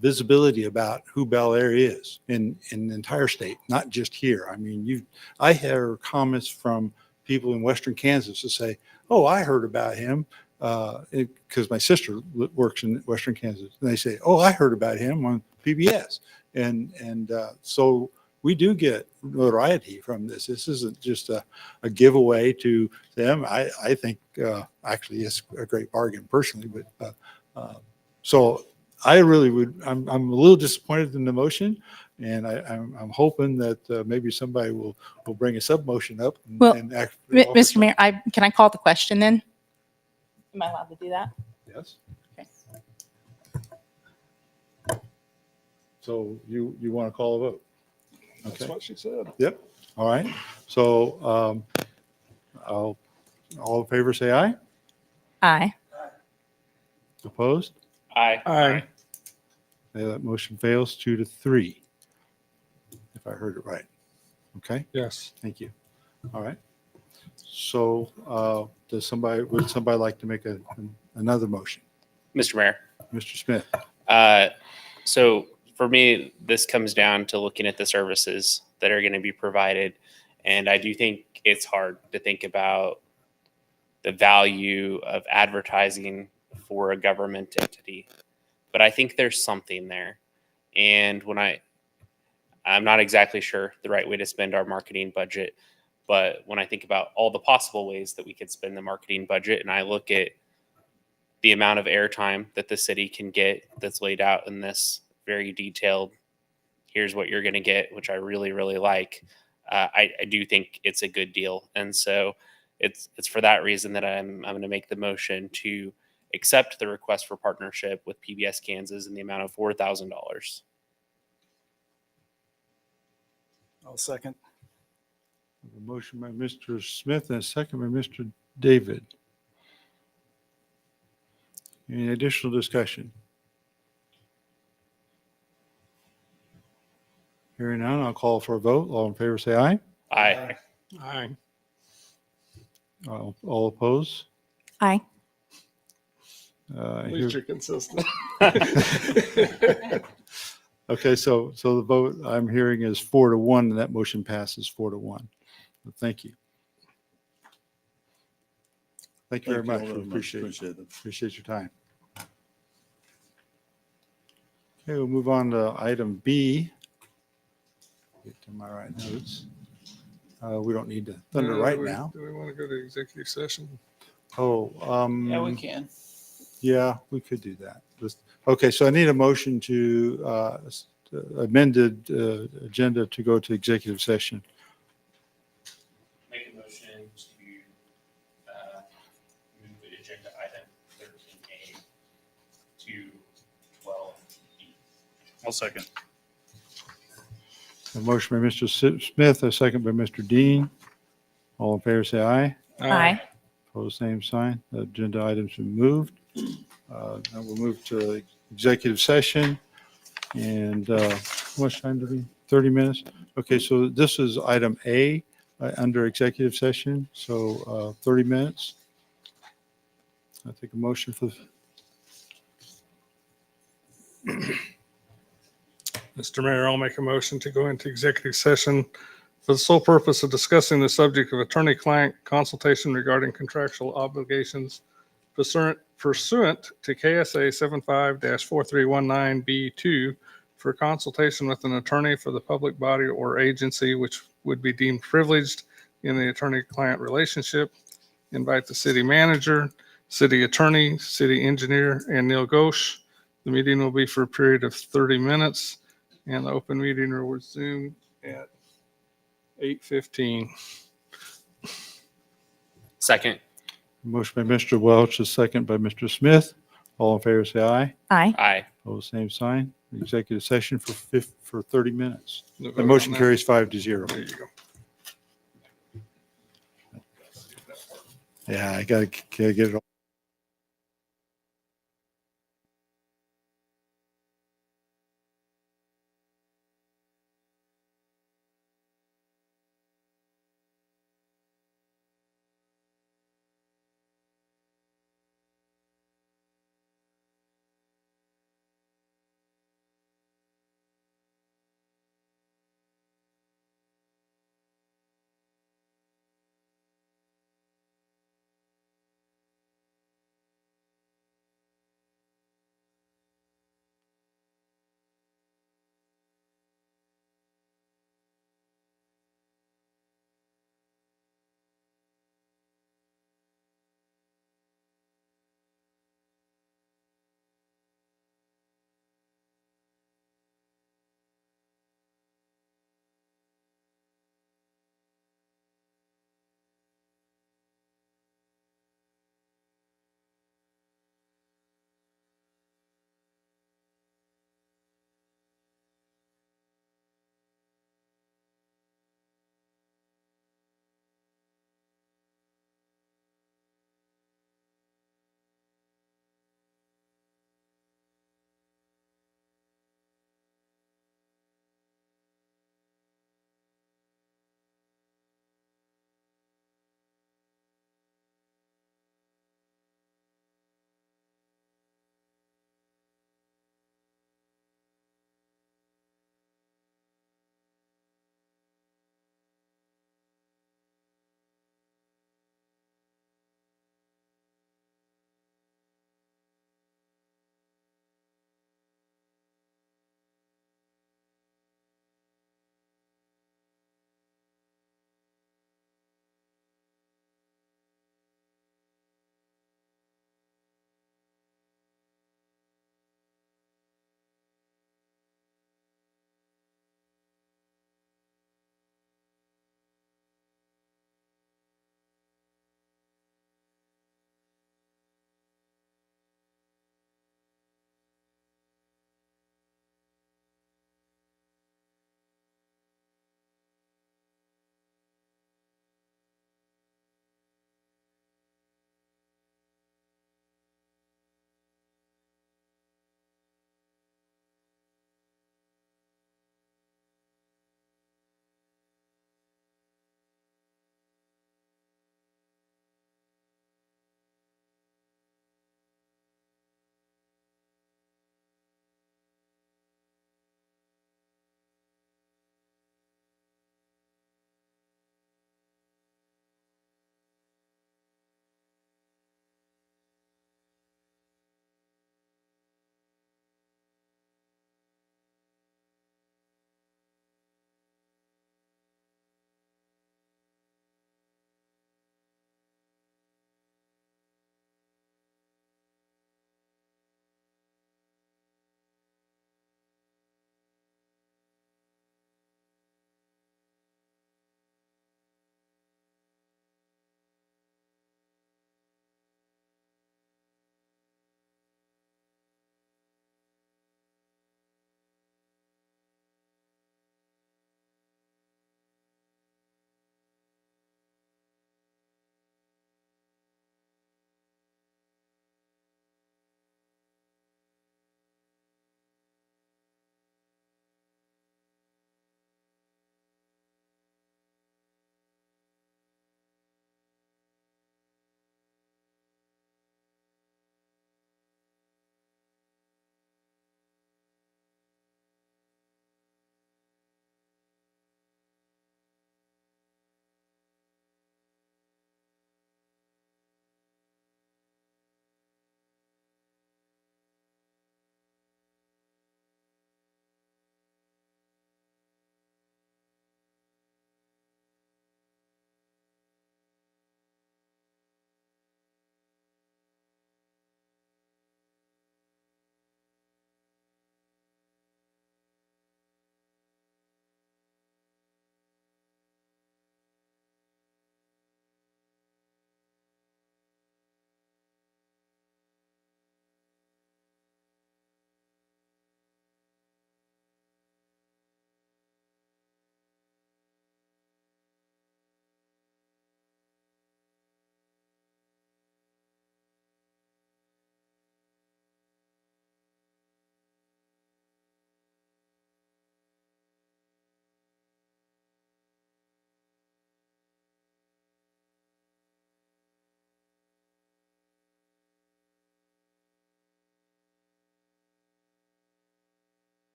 Speaker 1: visibility about who Bel Aire is in the entire state, not just here. I mean, I hear comments from people in Western Kansas to say, "Oh, I heard about him," because my sister works in Western Kansas, and they say, "Oh, I heard about him on PBS," and so we do get notoriety from this. This isn't just a giveaway to them. I think actually it's a great bargain personally, but so I really I'm a little disappointed in the motion, and I'm hoping that maybe somebody will bring a sub motion up. And
Speaker 4: Mr. Mayor, can I call the question then? Am I allowed to do that?
Speaker 1: Yes.
Speaker 4: Okay.
Speaker 1: So you want to call a vote?
Speaker 6: That's
Speaker 1: Okay.
Speaker 6: what she said.
Speaker 1: Yep. All right. So All in favor, say aye.
Speaker 4: Aye.
Speaker 1: Opposed?
Speaker 3: Aye.
Speaker 9: Aye.
Speaker 1: Okay, that motion fails 2-3, if I heard it right. Okay,
Speaker 6: Yes.
Speaker 1: thank you. All right. So would somebody like to make another motion?
Speaker 3: Mr. Mayor.
Speaker 1: Mr. Smith?
Speaker 3: So for me, this comes down to looking at the services that are going to be provided. And I do think it's hard to think about the value of advertising for a government entity. But I think there's something there. And I'm not exactly sure the right way to spend our marketing budget, but when I think about all the possible ways that we could spend the marketing budget, and I look at the amount of airtime that the city can get that's laid out in this very detailed, here's what you're going to get, which I really, really like. I do think it's a good deal. And so it's for that reason that I'm going to make the motion to accept the request for partnership with PBS Kansas in the amount of $4,000.
Speaker 7: I'll second.
Speaker 1: A motion by Mr. Smith and a second by Mr. David. Any additional discussion? Hearing none, I'll call for a vote. All in favor, say aye.
Speaker 3: Aye.
Speaker 6: Aye.
Speaker 1: All opposed?
Speaker 4: Aye.
Speaker 6: At
Speaker 1: Here-
Speaker 6: least you're consistent.
Speaker 1: Okay, so the vote I'm hearing is 4-1, and that motion passes 4-1. Thank you. Thank you very much. We appreciate it. Appreciate your time. Okay, we'll move on to item B. Get to my right notes. We don't need to thunder right now.
Speaker 6: Do we want to go to executive session?
Speaker 1: Oh,
Speaker 9: Yeah, we can.
Speaker 1: yeah, we could do that. Okay, so I need a motion to amended agenda to go to executive session.
Speaker 3: Make a motion to move agenda item 13A to 12B.
Speaker 10: I'll second.
Speaker 1: A motion by Mr. Smith, a second by Mr. Dean. All in favor, say aye.
Speaker 4: Aye.
Speaker 1: Opposed, same sign. The agenda items been moved. Now we'll move to executive session. And how much time do we? 30 minutes? Okay, so this is item A under executive session. So 30 minutes. I take a motion for.
Speaker 6: Mr. Mayor, I'll make a motion to go into executive session for the sole purpose of discussing the subject of attorney-client consultation regarding contractual obligations pursuant to KSA 75-4319B2 for consultation with an attorney for the public body or agency which would be deemed privileged in the attorney-client relationship. Invite the city manager, city attorney, city engineer, and Neil Ghosh. The meeting will be for a period of 30 minutes. And the open meeting will resume at 8:15.
Speaker 3: Second.
Speaker 1: Motion by Mr. Welch, a second by Mr. Smith. All in favor, say aye.
Speaker 4: Aye.
Speaker 3: Aye.
Speaker 1: Opposed, same sign. Executive session for 30 minutes.
Speaker 6: No
Speaker 1: The
Speaker 6: vote
Speaker 1: motion
Speaker 6: on that.
Speaker 1: carries 5-0.
Speaker 6: There you go.
Speaker 1: Yeah, I gotta get it all.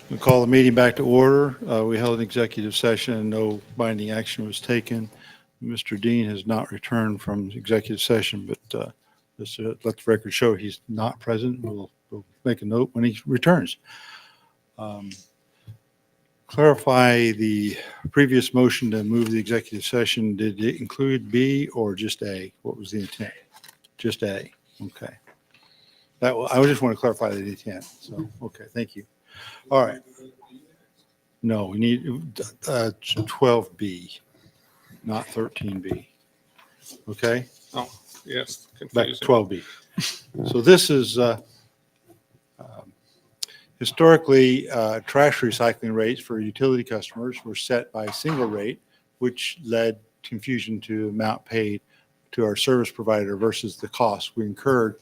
Speaker 1: We call the meeting back to order. We held an executive session and no binding action was taken. Mr. Dean has not returned from executive session, but just to let the record show he's not present. We'll make a note when he returns. Clarify the previous motion to move the executive session. Did it include B or just A? What was the intent? Just A. Okay. I just want to clarify the intent. So, okay, thank you. All right. No, we need 12B, not 13B. Okay,
Speaker 6: Yes.
Speaker 1: back to
Speaker 6: Confusing.
Speaker 1: 12B. So this is historically, trash recycling rates for utility customers were set by a single rate, which led confusion to amount paid to our service provider versus the cost we incurred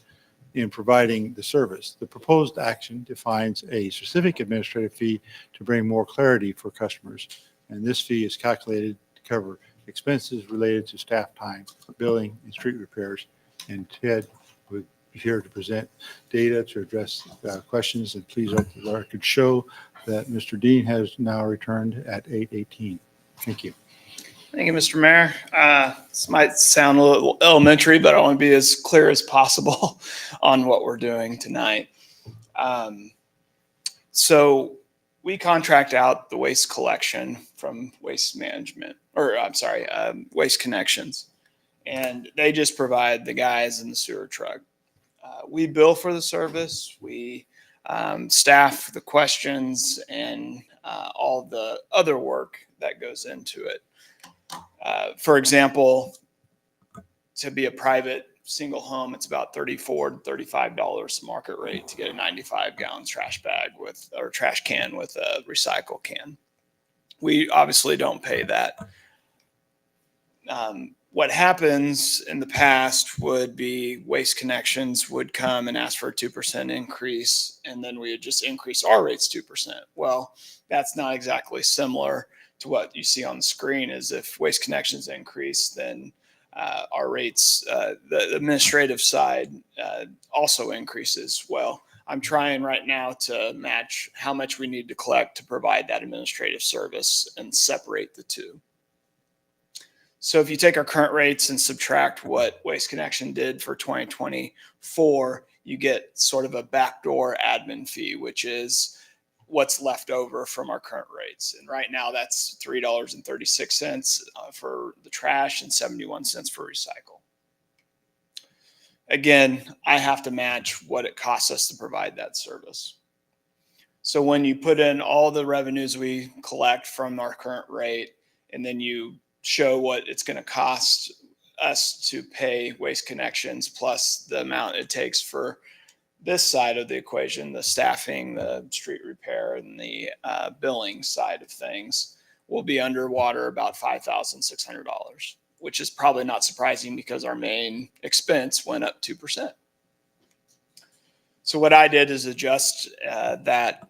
Speaker 1: in providing the service. The proposed action defines a specific administrative fee to bring more clarity for customers. And this fee is calculated to cover expenses related to staff time, billing, and street repairs. And Ted would be here to present data to address questions. And please let the record show that Mr. Dean has now returned at 8:18. Thank you.
Speaker 9: Thank you, Mr. Mayor. This might sound a little elementary, but I want to be as clear as possible on what we're doing tonight. So we contract out the waste collection from Waste Management, or I'm sorry, Waste Connections, and they just provide the guys in the sewer truck. We bill for the service. We staff the questions and all the other work that goes into it. For example, to be a private single home, it's about $34 to $35 market rate to get a 95-gallon trash bag or trash can with a recycle can. We obviously don't pay that. What happens in the past would be Waste Connections would come and ask for a 2% increase, and then we would just increase our rates 2%. Well, that's not exactly similar to what you see on the screen. Is if Waste Connections increase, then our rates, the administrative side also increases. Well, I'm trying right now to match how much we need to collect to provide that administrative service and separate the two. So if you take our current rates and subtract what Waste Connection did for 2024, you get sort of a backdoor admin fee, which is what's left over from our current rates. And right now that's $3.36 for the trash and 71 cents for recycle. Again, I have to match what it costs us to provide that service. So when you put in all the revenues we collect from our current rate, and then you show what it's going to cost us to pay Waste Connections plus the amount it takes for this side of the equation, the staffing, the street repair, and the billing side of things, will be underwater about $5,600, which is probably not surprising because our main expense went up 2%. So what I did is adjust that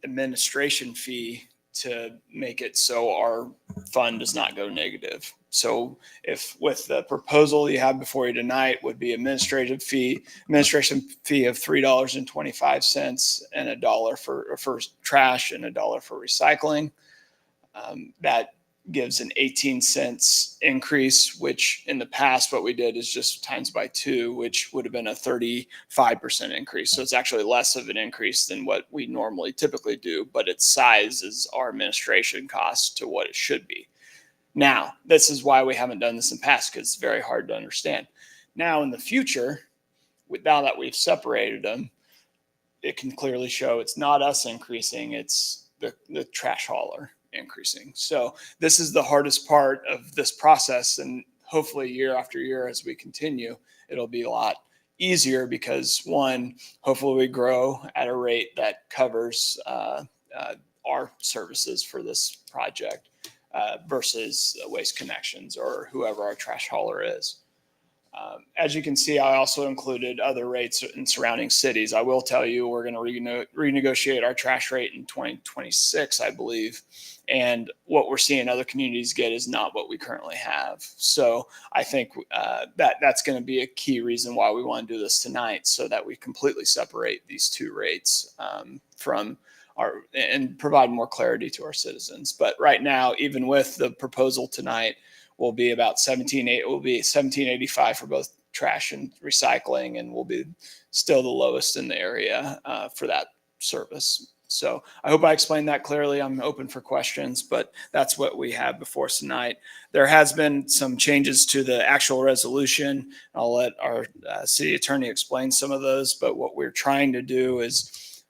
Speaker 9: administration fee to make it so our fund does not go negative. So if with the proposal you have before you tonight would be administration fee of $3.25 and $1 for trash and $1 for recycling, that gives an 18 cents increase, which in the past what we did is just times by 2, which would have been a 35% increase. So it's actually less of an increase than what we normally typically do, but its size is our administration costs to what it should be. Now, this is why we haven't done this in the past, because it's very hard to understand. Now in the future, now that we've separated them, it can clearly show it's not us increasing, it's the trash hauler increasing. So this is the hardest part of this process, and hopefully year after year as we continue, it'll be a lot easier because one, hopefully we grow at a rate that covers our services for this project versus Waste Connections or whoever our trash hauler is. As you can see, I also included other rates in surrounding cities. I will tell you, we're going to renegotiate our trash rate in 2026, I believe. And what we're seeing other communities get is not what we currently have. So I think that's going to be a key reason why we want to do this tonight, so that we completely separate these two rates from and provide more clarity to our citizens. But right now, even with the proposal tonight, will be about 1785 for both trash and recycling, and will be still the lowest in the area for that service. So I hope I explained that clearly. I'm open for questions, but that's what we have before us tonight. There has been some changes to the actual resolution. I'll let our city attorney explain some of those, but what we're trying to do is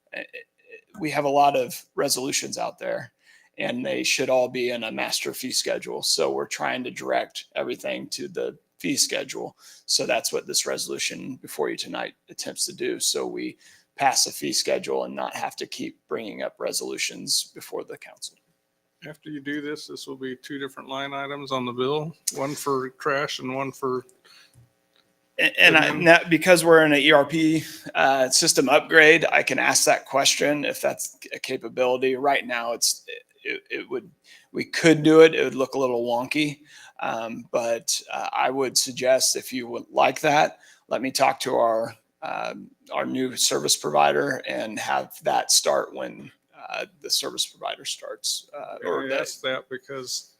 Speaker 9: we have a lot of resolutions out there, and they should all be in a master fee schedule. So we're trying to direct everything to the fee schedule. So that's what this resolution before you tonight attempts to do. So we pass a fee schedule and not have to keep bringing up resolutions before the council.
Speaker 6: After you do this, this will be 2 different line items on the bill, one for trash and one for.
Speaker 9: And because we're in an ERP system upgrade, I can ask that question if that's a capability. Right now, we could do it. It would look a little wonky, but I would suggest if you would like that, let me talk to our new service provider and have that start when the service provider starts.
Speaker 6: I asked that because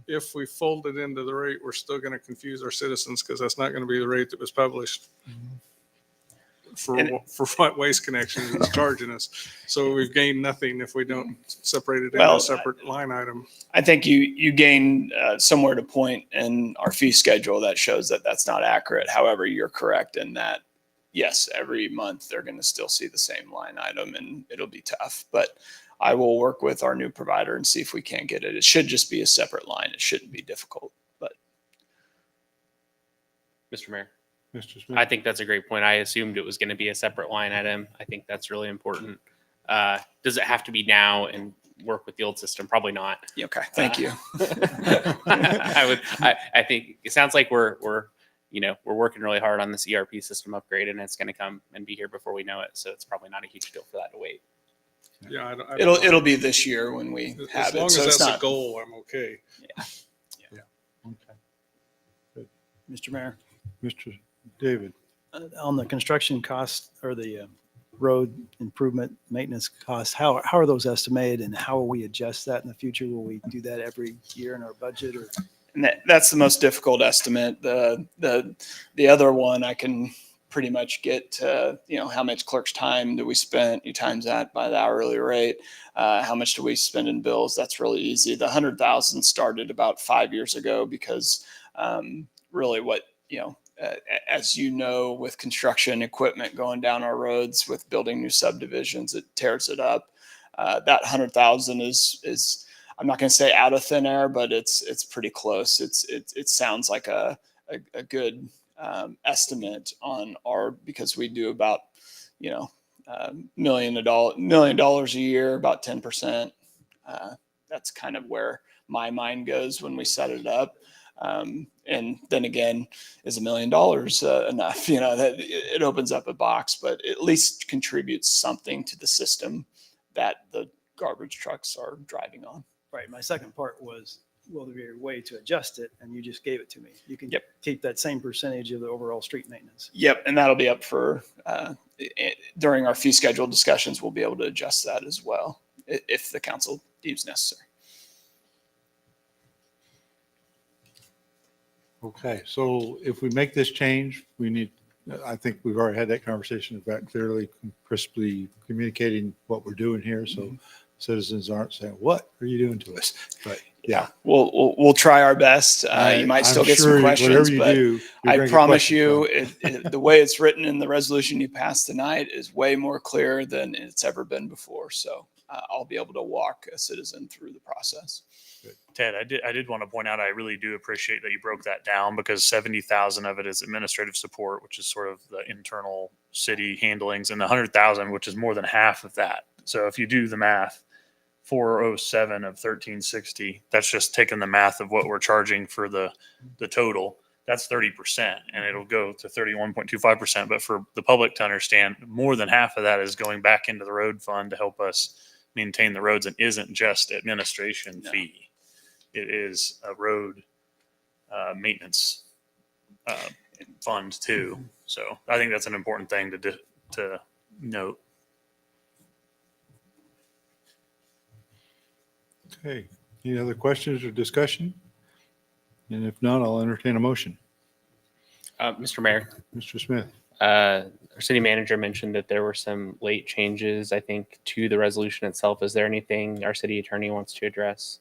Speaker 6: if we fold it into the rate, we're still going to confuse our citizens because that's not going to be the rate that was published for what Waste Connections is charging us. So we've gained nothing if we don't separate it into a separate line item.
Speaker 9: I think you gain somewhere to point in our fee schedule that shows that that's not accurate. However, you're correct in that. Yes, every month they're going to still see the same line item, and it'll be tough. But I will work with our new provider and see if we can get it. It should just be a separate line. It shouldn't be difficult. But
Speaker 3: Mr. Mayor,
Speaker 1: Mr. Smith.
Speaker 3: I think that's a great point. I assumed it was going to be a separate line item. I think that's really important. Does it have to be now and work with the old system? Probably not.
Speaker 9: Okay, thank you.
Speaker 3: I think it sounds like we're working really hard on this ERP system upgrade, and it's going to come and be here before we know it. So it's probably not a huge deal for that to wait.
Speaker 6: Yeah,
Speaker 9: It'll be this year when we have
Speaker 6: as
Speaker 9: it.
Speaker 6: long as
Speaker 9: So it's
Speaker 6: that's a
Speaker 9: not.
Speaker 6: goal, I'm okay.
Speaker 1: Okay.
Speaker 7: Mr. Mayor,
Speaker 1: Mr. David.
Speaker 7: on the construction costs or the road improvement maintenance costs, how are those estimated and how will we adjust that in the future? Will we do that every year in our budget or?
Speaker 9: And that's the most difficult estimate. The other one I can pretty much get how much clerk's time do we spend? You times that by the hourly rate. How much do we spend in bills? That's really easy. The 100,000 started about 5 years ago because really what as you know, with construction equipment going down our roads, with building new subdivisions, it tears it up. That 100,000 is I'm not going to say out of thin air, but it's pretty close. It sounds like a good estimate on because we do about $1 million a year, about 10%. That's kind of where my mind goes when we set it up. And then again, is $1 million enough? That it opens up a box, but at least contributes something to the system that the garbage trucks are driving on.
Speaker 7: Right. My second part was, will there be a way to adjust it? And you just gave it to me. You can keep that same percentage of the overall street maintenance.
Speaker 9: Yep. And that'll be up for during our fee schedule discussions. We'll be able to adjust that as well if the council deems necessary.
Speaker 1: Okay, so if we make this change, I think we've already had that conversation about clearly, crisply communicating what we're doing here. So citizens aren't saying, what are you doing to us? But yeah,
Speaker 9: we'll try our best. You might still get some questions, but I promise you the way it's written in the resolution you passed tonight is way more clear than it's ever been before. So I'll be able to walk a citizen through the process.
Speaker 13: Ted, I did want to point out, I really do appreciate that you broke that down because 70,000 of it is administrative support, which is sort of the internal city handlings, and the 100,000, which is more than half of that. So if you do the math, 407 of 1360, that's just taking the math of what we're charging for the total. That's 30%, and it'll go to 31.25%. But for the public to understand, more than half of that is going back into the road fund to help us maintain the roads and isn't just administration fee. It is a road maintenance fund too. So I think that's an important thing to note.
Speaker 1: Okay. Any other questions or discussion? And if not, I'll entertain a motion.
Speaker 3: Mr. Mayor,
Speaker 1: Mr. Smith.
Speaker 3: our city manager mentioned that there were some late changes, I think, to the resolution itself. Is there anything our city attorney wants to address?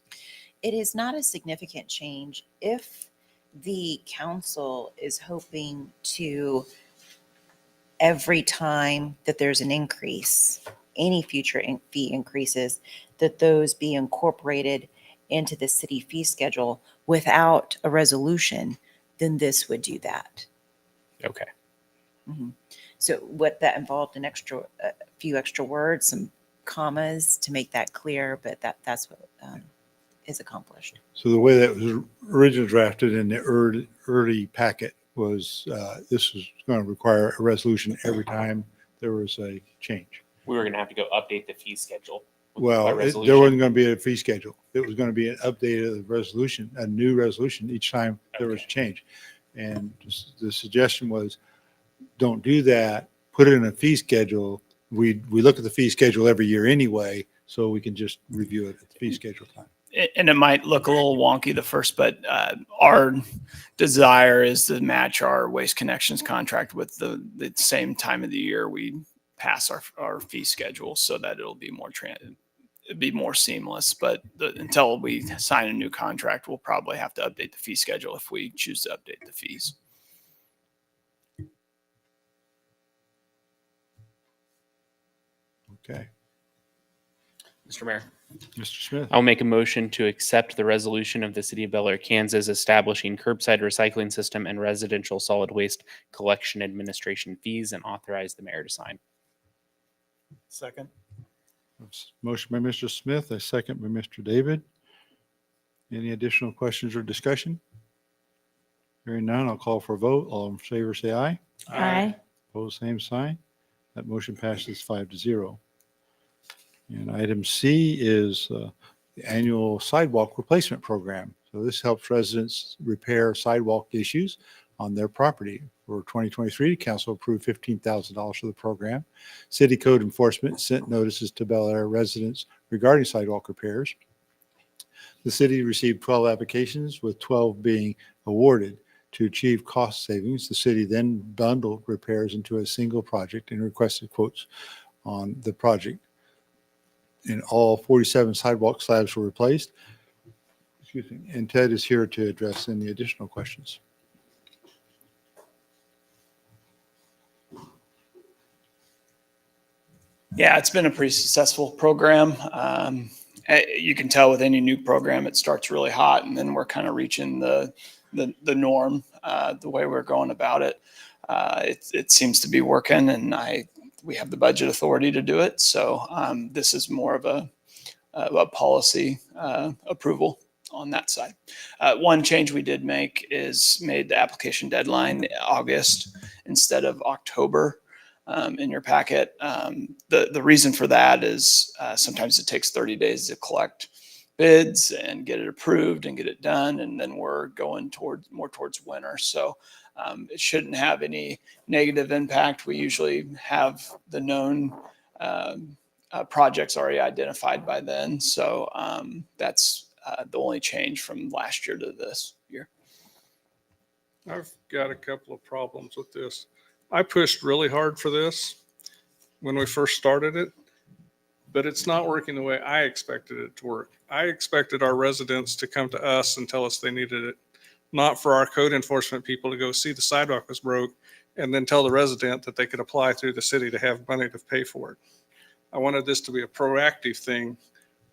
Speaker 8: It is not a significant change. If the council is hoping to, every time that there's an increase, any future fee increases, that those be incorporated into the city fee schedule without a resolution, then this would do that.
Speaker 3: Okay.
Speaker 8: Mhm. So what that involved, a few extra words, some commas to make that clear, but that's what is accomplished.
Speaker 1: So the way that was originally drafted in the early packet was this was going to require a resolution every time there was a change.
Speaker 3: We were going to have to go update the fee schedule. by
Speaker 1: Well, there
Speaker 3: resolution.
Speaker 1: wasn't going to be a fee schedule. It was going to be an update of the resolution, a new resolution each time there was a change. And the suggestion was, don't do that. Put it in a fee schedule. We look at the fee schedule every year anyway, so we can just review it at the fee schedule time.
Speaker 9: And it might look a little wonky the first, but our desire is to match our Waste Connections contract with the same time of the year we pass our fee schedule, so that it'll be more seamless. But until we sign a new contract, we'll probably have to update the fee schedule if we choose to update the fees.
Speaker 1: Okay.
Speaker 3: Mr. Mayor,
Speaker 1: Mr. Smith.
Speaker 3: I'll make a motion to accept the resolution of the city of Bel Aire, Kansas, establishing curbside recycling system and residential solid waste collection administration fees, and authorize the mayor to sign.
Speaker 7: Second.
Speaker 1: Motion by Mr. Smith, a second by Mr. David. Any additional questions or discussion? Hearing none, I'll call for a vote. All in favor, say aye.
Speaker 4: Aye.
Speaker 1: Opposed, same sign. That motion passes 5-0. And item C is the annual sidewalk replacement program. So this helps residents repair sidewalk issues on their property. For 2023, council approved $15,000 for the program. City code enforcement sent notices to Bel Aire residents regarding sidewalk repairs. The city received 12 applications, with 12 being awarded. To achieve cost savings, the city then bundled repairs into a single project and requested quotes on the project. And all 47 sidewalk slabs were replaced. Excuse me. And Ted is here to address any additional questions.
Speaker 9: Yeah, it's been a pretty successful program. You can tell with any new program, it starts really hot, and then we're kind of reaching the norm, the way we're going about it. It seems to be working, and we have the budget authority to do it. So this is more of a policy approval on that side. One change we did make is made the application deadline August instead of October. In your packet. The reason for that is sometimes it takes 30 days to collect bids and get it approved and get it done, and then we're going more towards winter. So it shouldn't have any negative impact. We usually have the known projects already identified by then. So that's the only change from last year to this year.
Speaker 6: I've got a couple of problems with this. I pushed really hard for this when we first started it, but it's not working the way I expected it to work. I expected our residents to come to us and tell us they needed it, not for our code enforcement people to go see the sidewalk was broke and then tell the resident that they could apply through the city to have money to pay for it. I wanted this to be a proactive thing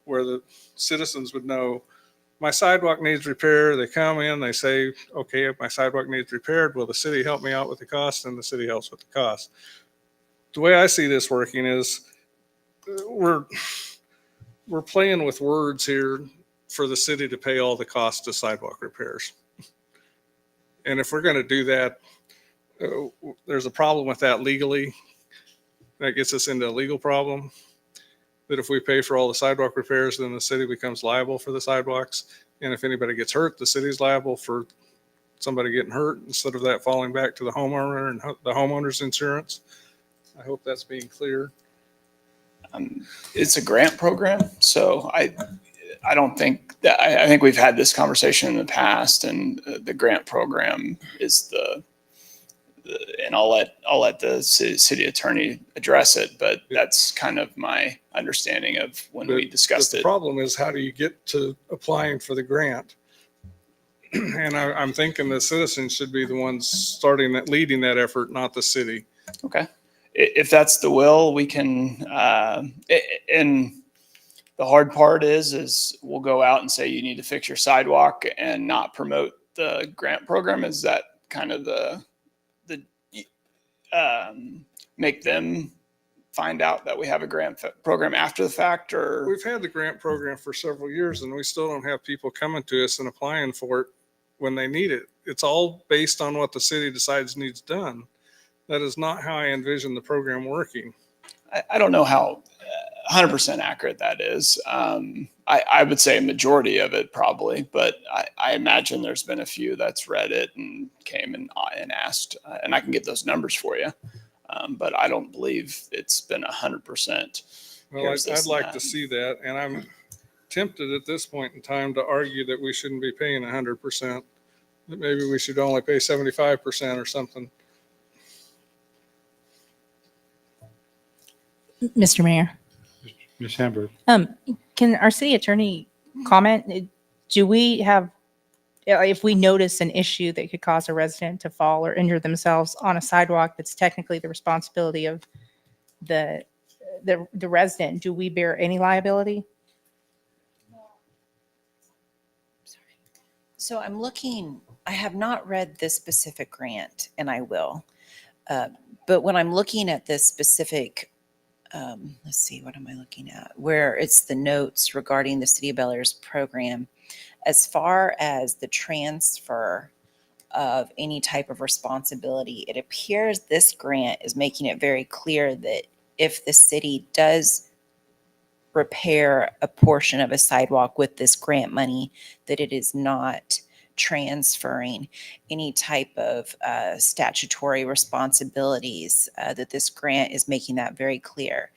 Speaker 6: where the citizens would know, my sidewalk needs repair. They come in, they say, okay, if my sidewalk needs repaired, will the city help me out with the cost? And the city helps with the cost. The way I see this working is we're playing with words here for the city to pay all the costs of sidewalk repairs. And if we're going to do that, there's a problem with that legally. That gets us into a legal problem. That if we pay for all the sidewalk repairs, then the city becomes liable for the sidewalks. And if anybody gets hurt, the city's liable for somebody getting hurt instead of that falling back to the homeowner and the homeowner's insurance. I hope that's being clear.
Speaker 9: It's a grant program, so I don't think that, I think we've had this conversation in the past, and the grant program is and I'll let the city attorney address it, but that's kind of my understanding of when we discussed
Speaker 6: The
Speaker 9: it.
Speaker 6: problem is, how do you get to applying for the grant? And I'm thinking the citizens should be the ones leading that effort, not the city.
Speaker 9: Okay. If that's the will, we can, and the hard part is we'll go out and say, you need to fix your sidewalk and not promote the grant program. Is that kind of the make them find out that we have a grant program after the fact? Or
Speaker 6: We've had the grant program for several years, and we still don't have people coming to us and applying for it when they need it. It's all based on what the city decides needs done. That is not how I envision the program working.
Speaker 9: I don't know how 100% accurate that is. I would say a majority of it probably, but I imagine there's been a few that's read it and came and asked, and I can get those numbers for you. But I don't believe it's been 100%.
Speaker 6: Well, I'd like to see that, and I'm tempted at this point in time to argue that we shouldn't be paying 100%, that maybe we should only pay 75% or something.
Speaker 4: Mr. Mayor,
Speaker 1: Ms. Hamburg.
Speaker 4: can our city attorney comment? Do we have, if we notice an issue that could cause a resident to fall or injure themselves on a sidewalk that's technically the responsibility of the resident, do we bear any liability?
Speaker 8: So I'm looking, I have not read this specific grant, and I will. But when I'm looking at this specific, let's see, what am I looking at? Where it's the notes regarding the City of Bel Aire's program, as far as the transfer of any type of responsibility, it appears this grant is making it very clear that if the city does repair a portion of a sidewalk with this grant money, that it is not transferring any type of statutory responsibilities, that this grant is making that very clear.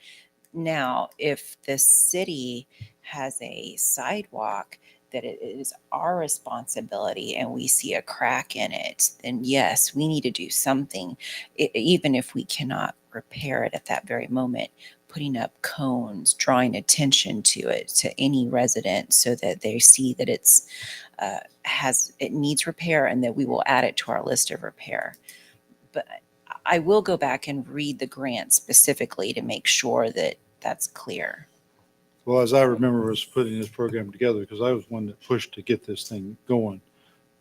Speaker 8: Now, if the city has a sidewalk that it is our responsibility and we see a crack in it, then yes, we need to do something, even if we cannot repair it at that very moment, putting up cones, drawing attention to it, to any resident, so that they see that it's it needs repair and that we will add it to our list of repair. But I will go back and read the grant specifically to make sure that that's clear.
Speaker 1: Well, as I remember was putting this program together, because I was one that pushed to get this thing going,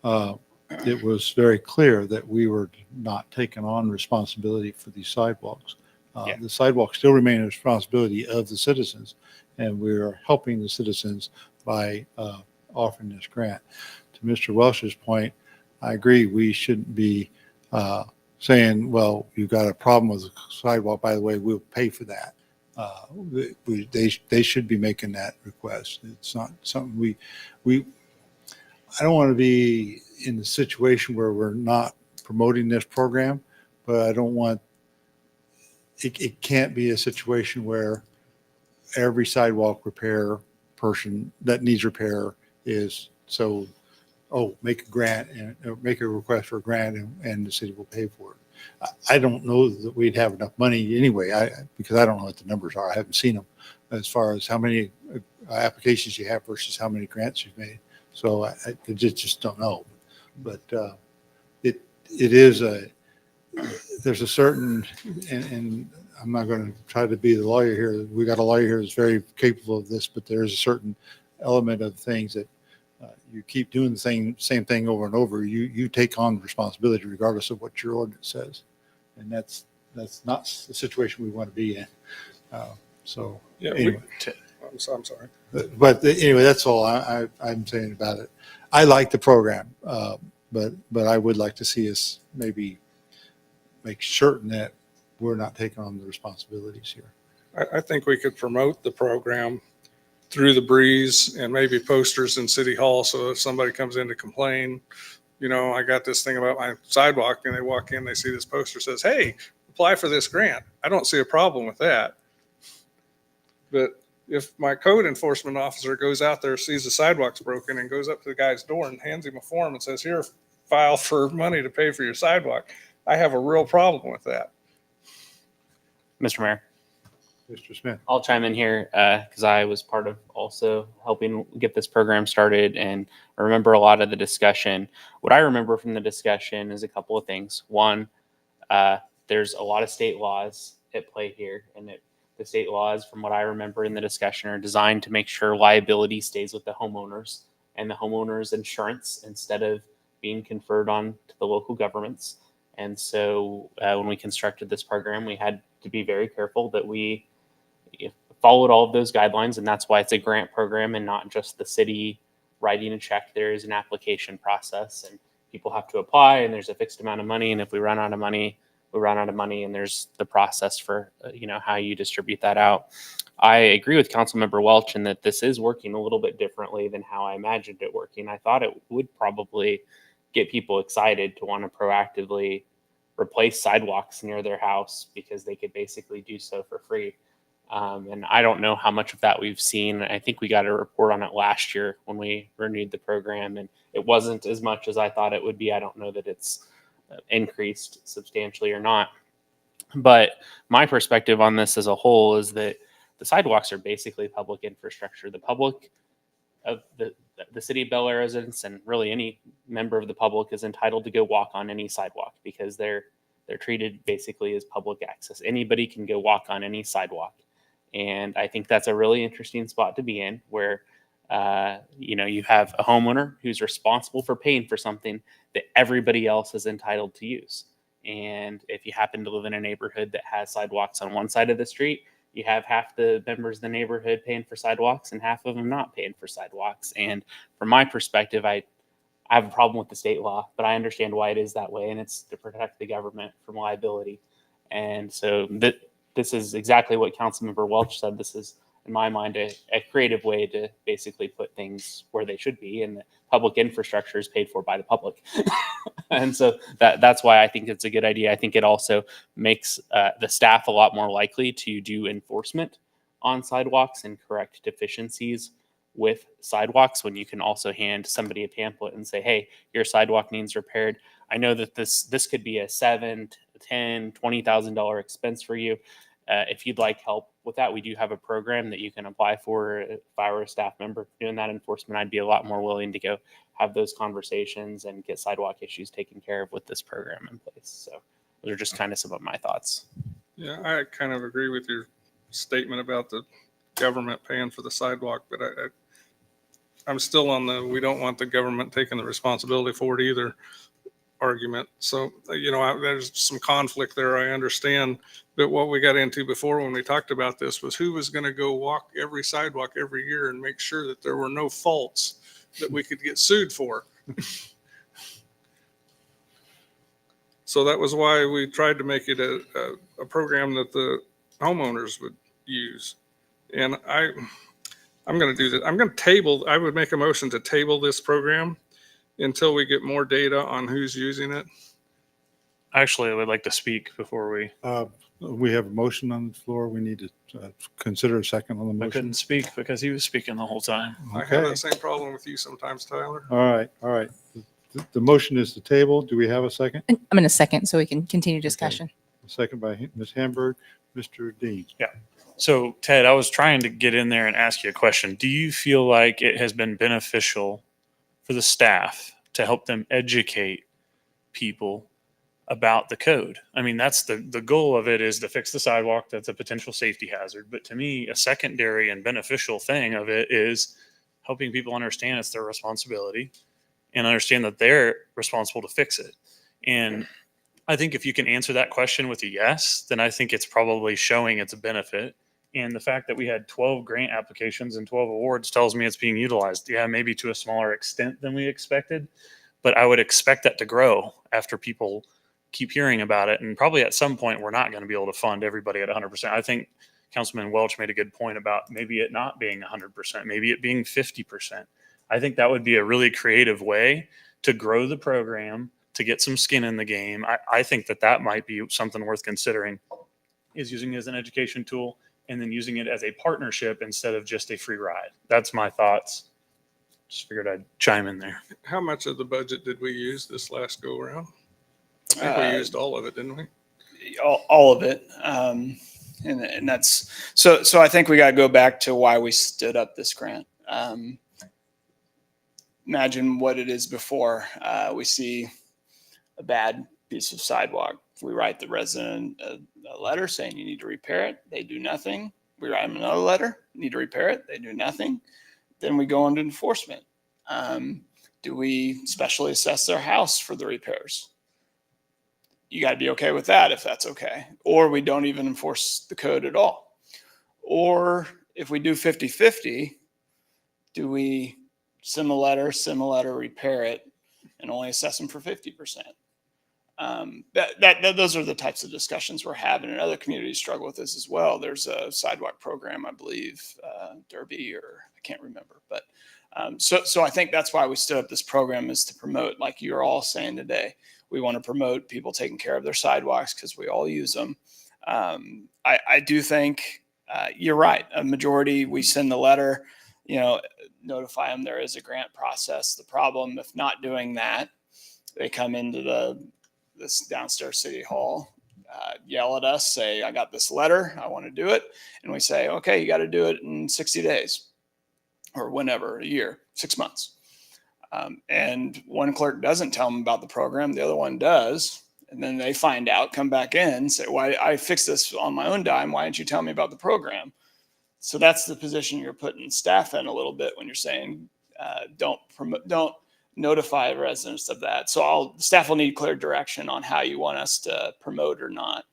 Speaker 1: it was very clear that we were not taking on responsibility for these sidewalks. The sidewalks still remain a responsibility of the citizens, and we are helping the citizens by offering this grant. To Mr. Welsh's point, I agree, we shouldn't be saying, well, you've got a problem with the sidewalk, by the way, we'll pay for that. They should be making that request. It's not something I don't want to be in the situation where we're not promoting this program, but I don't want, it can't be a situation where every sidewalk repair person that needs repair is so, make a grant and make a request for a grant and the city will pay for it. I don't know that we'd have enough money anyway, because I don't know what the numbers are. I haven't seen them as far as how many applications you have versus how many grants you've made. So I just don't know. But it is there's a certain, and I'm not going to try to be the lawyer here. We got a lawyer here that's very capable of this, but there's a certain element of things that you keep doing the same thing over and over. You take on the responsibility regardless of what your ordinance says, and that's not the situation we want to be in. So
Speaker 6: Yeah,
Speaker 1: anyway,
Speaker 6: I'm sorry.
Speaker 1: but anyway, that's all I'm saying about it. I like the program, but I would like to see us maybe make certain that we're not taking on the responsibilities here.
Speaker 6: I think we could promote the program through the breeze and maybe posters in City Hall. So if somebody comes in to complain, I got this thing about my sidewalk, and they walk in, they see this poster says, hey, apply for this grant. I don't see a problem with that. But, if my code enforcement officer goes out there, sees the sidewalks broken, and goes up to the guy's door and hands him a form and says, here, file for money to pay for your sidewalk, I have a real problem with that.
Speaker 3: Mr. Mayor,
Speaker 1: Mr. Smith.
Speaker 3: I'll chime in here because I was part of also helping get this program started, and I remember a lot of the discussion. What I remember from the discussion is a couple of things. One, there's a lot of state laws at play here, and the state laws, from what I remember in the discussion, are designed to make sure liability stays with the homeowners and the homeowners' insurance instead of being conferred on to the local governments. And so when we constructed this program, we had to be very careful that we followed all of those guidelines, and that's why it's a grant program and not just the city writing a check. There is an application process, and people have to apply, and there's a fixed amount of money, and if we run out of money, we run out of money, and there's the process for how you distribute that out. I agree with Councilmember Welch in that this is working a little bit differently than how I imagined it working. I thought it would probably get people excited to want to proactively replace sidewalks near their house because they could basically do so for free. And I don't know how much of that we've seen. I think we got a report on it last year when we renewed the program, and it wasn't as much as I thought it would be. I don't know that it's increased substantially or not. But my perspective on this as a whole is that the sidewalks are basically public infrastructure. The public of the city of Bel Aire residents, and really any member of the public, is entitled to go walk on any sidewalk because they're treated basically as public access. Anybody can go walk on any sidewalk. And I think that's a really interesting spot to be in, where you have a homeowner who's responsible for paying for something that everybody else is entitled to use. And if you happen to live in a neighborhood that has sidewalks on one side of the street, you have half the members of the neighborhood paying for sidewalks and half of them not paying for sidewalks. And from my perspective, I have a problem with the state law, but I understand why it is that way, and it's to protect the government from liability. And so this is exactly what Councilmember Welch said. This is, in my mind, a creative way to basically put things where they should be, and the public infrastructure is paid for by the public. And so that's why I think it's a good idea. I think it also makes the staff a lot more likely to do enforcement on sidewalks and correct deficiencies with sidewalks when you can also hand somebody a pamphlet and say, hey, your sidewalk needs repaired. I know that this could be a $7,000, $10,000, $20,000 expense for you. If you'd like help with that, we do have a program that you can apply for. If I were a staff member doing that enforcement, I'd be a lot more willing to go have those conversations and get sidewalk issues taken care of with this program in place. So those are just kind of some of my thoughts.
Speaker 6: Yeah, I kind of agree with your statement about the government paying for the sidewalk, but I'm still on we don't want the government taking the responsibility for it either argument. So, there's some conflict there, I understand. But what we got into before when we talked about this was who was going to go walk every sidewalk every year and make sure that there were no faults that we could get sued for. So that was why we tried to make it a program that the homeowners would use. And I'm going to do that. I would make a motion to table this program until we get more data on who's using it.
Speaker 13: Actually, I would like to speak before we.
Speaker 1: We have a motion on the floor. We need to consider a second on the
Speaker 13: I
Speaker 1: motion.
Speaker 13: couldn't speak because he was speaking the whole time.
Speaker 6: I have
Speaker 1: Okay.
Speaker 6: that same problem with you sometimes, Tyler.
Speaker 1: All right. The motion is to table. Do we have a second?
Speaker 4: I'm going to second so we can continue discussion.
Speaker 1: A second by Ms. Hamburg. Mr. Dean.
Speaker 13: So, Ted, I was trying to get in there and ask you a question. Do you feel like it has been beneficial for the staff to help them educate people about the code? I mean, that's the goal of it, is to fix the sidewalk. That's a potential safety hazard. But to me, a secondary and beneficial thing of it is helping people understand it's their responsibility and understand that they're responsible to fix it. And I think if you can answer that question with a yes, then I think it's probably showing its benefit. And the fact that we had 12 grant applications and 12 awards tells me it's being utilized. Yeah, maybe to a smaller extent than we expected, but I would expect that to grow after people keep hearing about it. And probably at some point, we're not going to be able to fund everybody at 100%. I think Councilman Welch made a good point about maybe it not being 100%, maybe it being 50%. I think that would be a really creative way to grow the program, to get some skin in the game. I think that might be something worth considering, is using it as an education tool and then using it as a partnership instead of just a free ride. That's my thoughts. Just figured I'd chime in there.
Speaker 6: How much of the budget did we use this last go around? I think we used all of it, didn't we?
Speaker 9: All of it. And that's, so I think we got to go back to why we stood up this grant. Imagine what it is before we see a bad piece of sidewalk. We write the resident a letter saying you need to repair it. They do nothing. We write them another letter, need to repair it. They do nothing. Then we go into enforcement. Do we specially assess their house for the repairs? You got to be okay with that if that's okay. Or we don't even enforce the code at all. Or if we do 50-50, do we send a letter, repair it, and only assess them for 50%? Those are the types of discussions we're having, and other communities struggle with this as well. There's a sidewalk program, I believe, Derby, or I can't remember, but so I think that's why we stood up this program, is to promote, like you're all saying today. We want to promote people taking care of their sidewalks because we all use them. I do think you're right. A majority, we send the letter, notify them there is a grant process. The problem, if not doing that, they come into this downstairs city hall, yell at us, say, I got this letter, I want to do it. And we say, okay, you got to do it in 60 days or whenever, a year, 6 months. And one clerk doesn't tell them about the program, the other one does. And then they find out, come back in, say, why I fixed this on my own dime. Why didn't you tell me about the program? So that's the position you're putting staff in a little bit when you're saying, don't notify residents of that. So staff will need clear direction on how you want us to promote or not.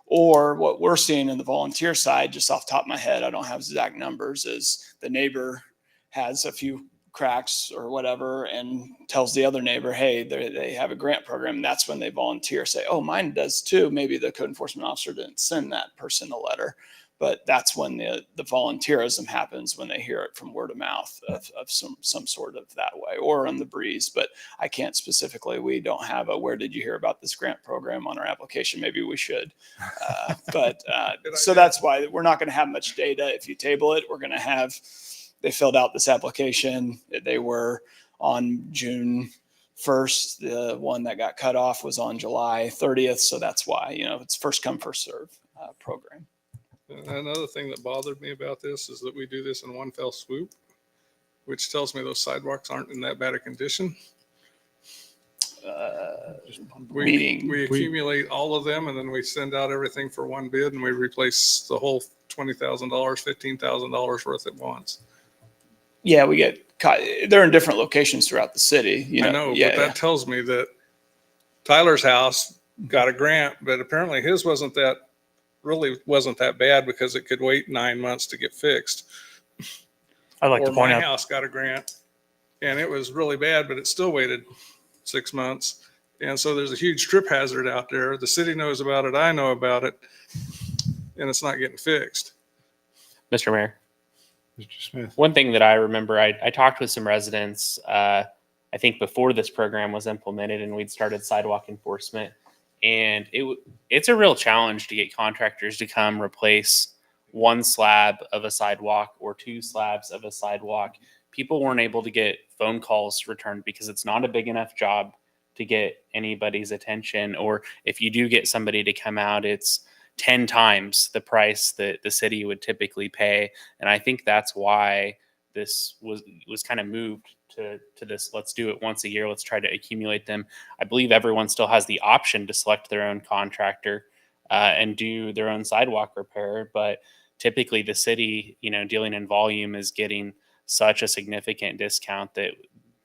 Speaker 9: Or what we're seeing in the volunteer side, just off the top of my head, I don't have exact numbers, is the neighbor has a few cracks or whatever and tells the other neighbor, hey, they have a grant program. And that's when they volunteer, say, oh, mine does too. Maybe the code enforcement officer didn't send that person a letter. But that's when the volunteerism happens, when they hear it from word of mouth of some sort of that way, or on the breeze. But I can't specifically, we don't have a, where did you hear about this grant program on our application? Maybe we should. So that's why we're not going to have much data. If you table it, we're going to have, they filled out this application. They were on June 1st. The one that got cut off was on July 30th. So that's why, it's first come, first serve program.
Speaker 6: Another thing that bothered me about this is that we do this in one fell swoop, which tells me those sidewalks aren't in that bad a condition. We accumulate all of them, and then we send out everything for one bid, and we replace the whole $20,000, $15,000 worth at once.
Speaker 9: Yeah, we get caught. They're in different locations throughout the city.
Speaker 6: I know, but that tells me that Tyler's house got a grant, but apparently his wasn't that bad because it could wait 9 months to get fixed.
Speaker 13: I'd like to point
Speaker 6: my
Speaker 13: out,
Speaker 6: house got a grant and it was really bad, but it still waited 6 months. And so there's a huge trip hazard out there. The city knows about it. I know about it, and it's not getting fixed.
Speaker 3: Mr. Mayor.
Speaker 1: Mr. Smith.
Speaker 3: One thing that I remember, I talked with some residents, I think before this program was implemented and we'd started sidewalk enforcement. And it's a real challenge to get contractors to come replace one slab of a sidewalk or two slabs of a sidewalk. People weren't able to get phone calls returned because it's not a big enough job to get anybody's attention. Or if you do get somebody to come out, it's 10 times the price that the city would typically pay. And I think that's why this was kind of moved to this. Let's do it once a year. Let's try to accumulate them. I believe everyone still has the option to select their own contractor and do their own sidewalk repair. But typically the city, dealing in volume, is getting such a significant discount that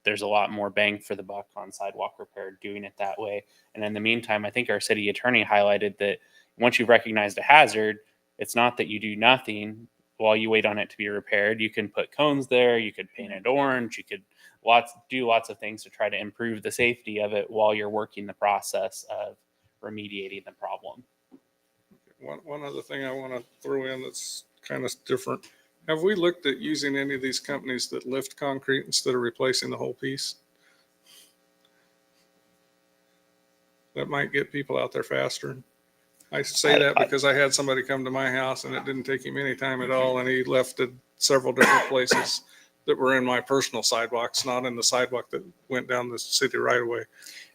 Speaker 3: there's a lot more bang for the buck on sidewalk repair doing it that way. And in the meantime, I think our city attorney highlighted that once you've recognized a hazard, it's not that you do nothing while you wait on it to be repaired. You can put cones there, you could paint it orange, you could do lots of things to try to improve the safety of it while you're working the process of remediating the problem.
Speaker 6: One other thing I want to throw in that's kind of different. Have we looked at using any of these companies that lift concrete instead of replacing the whole piece? That might get people out there faster. I say that because I had somebody come to my house and it didn't take him any time at all. And he left at several different places that were in my personal sidewalks, not in the sidewalk that went down the city right away.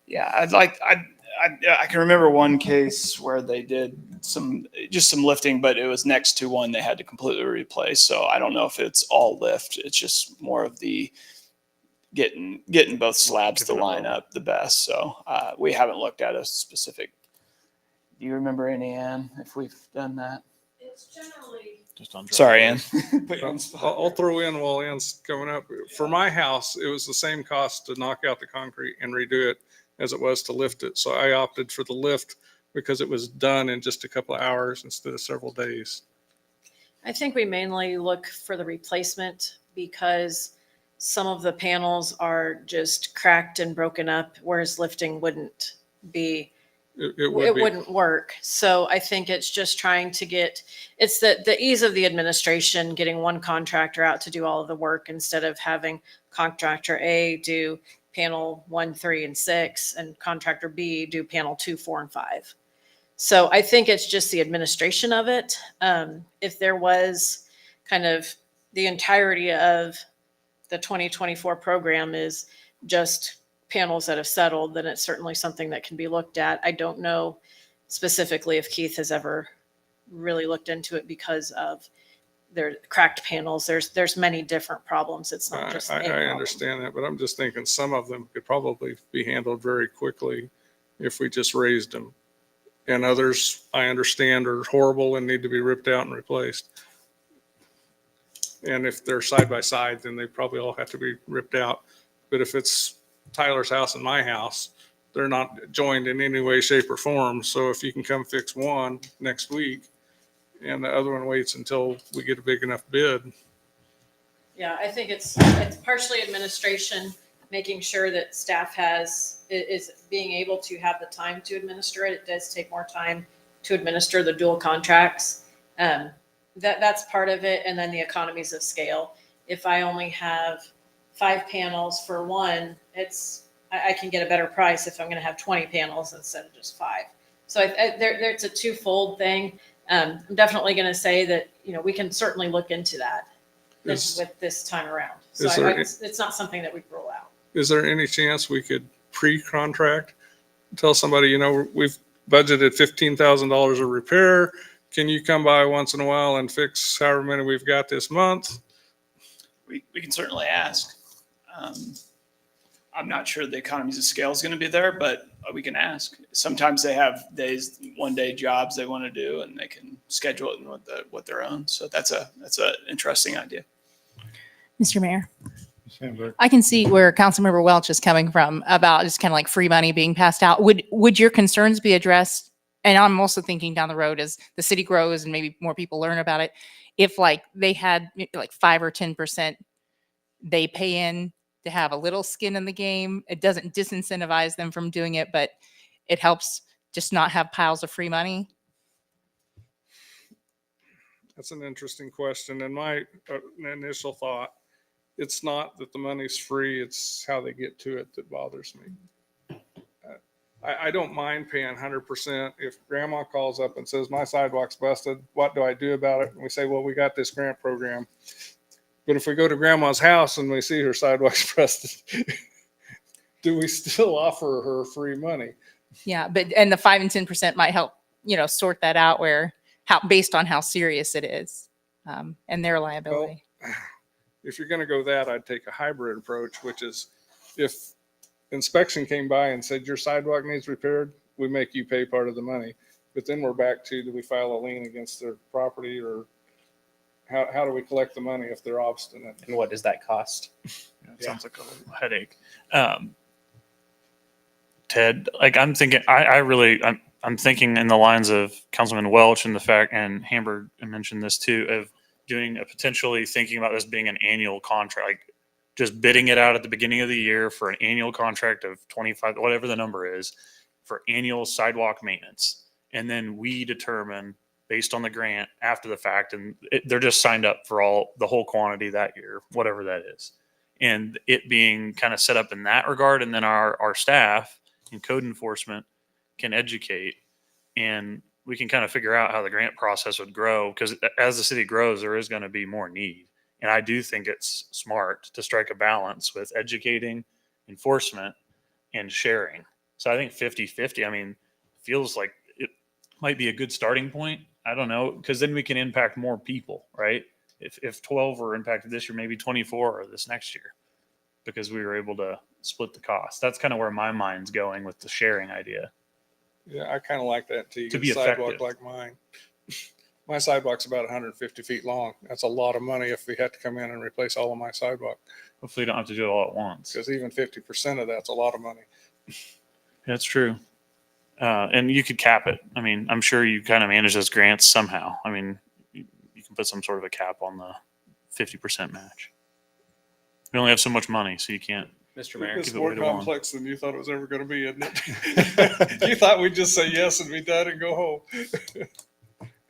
Speaker 9: Yeah, I can remember one case where they did some lifting, but it was next to one they had to completely replace. So I don't know if it's all lift. It's just more of the getting both slabs to line up the best. So we haven't looked at a specific. Do you remember any, Ann, if we've done that?
Speaker 14: It's generally
Speaker 13: Just on
Speaker 9: Sorry, Ann.
Speaker 6: I'll throw in while Ann's coming up. For my house, it was the same cost to knock out the concrete and redo it as it was to lift it. So I opted for the lift because it was done in just a couple of hours instead of several days.
Speaker 14: I think we mainly look for the replacement because some of the panels are just cracked and broken up, whereas lifting wouldn't be.
Speaker 6: It would be.
Speaker 14: Wouldn't work. So I think it's just trying to it's the ease of the administration, getting one contractor out to do all of the work instead of having contractor A do panel 1, 3, and 6, and contractor B do panel 2, 4, and 5. So I think it's just the administration of it. If there was kind of the entirety of the 2024 program is just panels that have settled, then it's certainly something that can be looked at. I don't know specifically if Keith has ever really looked into it because of their cracked panels. There's many different problems. It's not just
Speaker 6: I understand that, but I'm just thinking some of them could probably be handled very quickly if we just raised them. And others, I understand, are horrible and need to be ripped out and replaced. And if they're side by side, then they probably all have to be ripped out. But if it's Tyler's house and my house, they're not joined in any way, shape, or form. So if you can come fix one next week and the other one waits until we get a big enough bid.
Speaker 14: Yeah, I think it's partially administration, making sure that staff is being able to have the time to administer it. It does take more time to administer the dual contracts. That's part of it. And then the economies of scale. If I only have 5 panels for one, I can get a better price if I'm going to have 20 panels instead of just 5. So it's a twofold thing. I'm definitely going to say that, we can certainly look into that with this time around. So it's not something that we rule out.
Speaker 6: Is there any chance we could pre-contract, tell somebody, we've budgeted $15,000 of repair. Can you come by once in a while and fix however many we've got this month?
Speaker 9: We can certainly ask. I'm not sure the economies of scale is going to be there, but we can ask. Sometimes they have one-day jobs they want to do, and they can schedule it with their own. So that's an interesting idea.
Speaker 4: Mr. Mayor, I can see where Councilmember Welch is coming from about just kind of like free money being passed out. Would your concerns be addressed? And I'm also thinking down the road as the city grows and maybe more people learn about it. If like they had like 5 or 10%, they pay in to have a little skin in the game. It doesn't disincentivize them from doing it, but it helps just not have piles of free money.
Speaker 6: That's an interesting question. And my initial thought, it's not that the money's free, it's how they get to it that bothers me. I don't mind paying 100%. If grandma calls up and says, my sidewalk's busted, what do I do about it? And we say, well, we got this grant program. But if we go to grandma's house and we see her sidewalks busted, do we still offer her free money?
Speaker 4: Yeah, and the 5 and 10% might help, sort that out based on how serious it is and their liability.
Speaker 6: Well, if you're going to go that, I'd take a hybrid approach, which is if inspection came by and said your sidewalk needs repaired, we make you pay part of the money. But then we're back to, do we file a lien against their property, or how do we collect the money if they're obstinate?
Speaker 3: And what does that cost?
Speaker 13: It sounds like a headache. Ted, like I'm thinking, I'm thinking in the lines of Councilman Welch and the fact, and Hamburg mentioned this too, of doing potentially thinking about this being an annual contract, like just bidding it out at the beginning of the year for an annual contract of 25, whatever the number is, for annual sidewalk maintenance. And then we determine based on the grant after the fact, and they're just signed up for the whole quantity that year, whatever that is. And it being kind of set up in that regard. And then our staff and code enforcement can educate. And we can kind of figure out how the grant process would grow, because as the city grows, there is going to be more need. And I do think it's smart to strike a balance with educating, enforcement, and sharing. So I think 50-50, I mean, feels like it might be a good starting point. I don't know, because then we can impact more people, right? If 12 were impacted this year, maybe 24 or this next year, because we were able to split the cost. That's kind of where my mind's going with the sharing idea.
Speaker 6: Yeah, I kind of like that until you
Speaker 13: To
Speaker 6: get
Speaker 13: be
Speaker 6: a sidewalk
Speaker 13: effective.
Speaker 6: like mine. My sidewalk's about 150 feet long. That's a lot of money if we had to come in and replace all of my sidewalk,
Speaker 13: Hopefully you don't have to do it all at once.
Speaker 6: because even 50% of that's a lot of money.
Speaker 13: That's true. And you could cap it. I mean, I'm sure you kind of manage those grants somehow. I mean, you can put some sort of a cap on the 50% match. We only have so much money, so you can't.
Speaker 3: Mr. Mayor.
Speaker 6: It's
Speaker 13: keep it
Speaker 6: more
Speaker 13: way to one.
Speaker 6: complex than you thought it was ever going to be, isn't it? You thought we'd just say yes and be done and go home.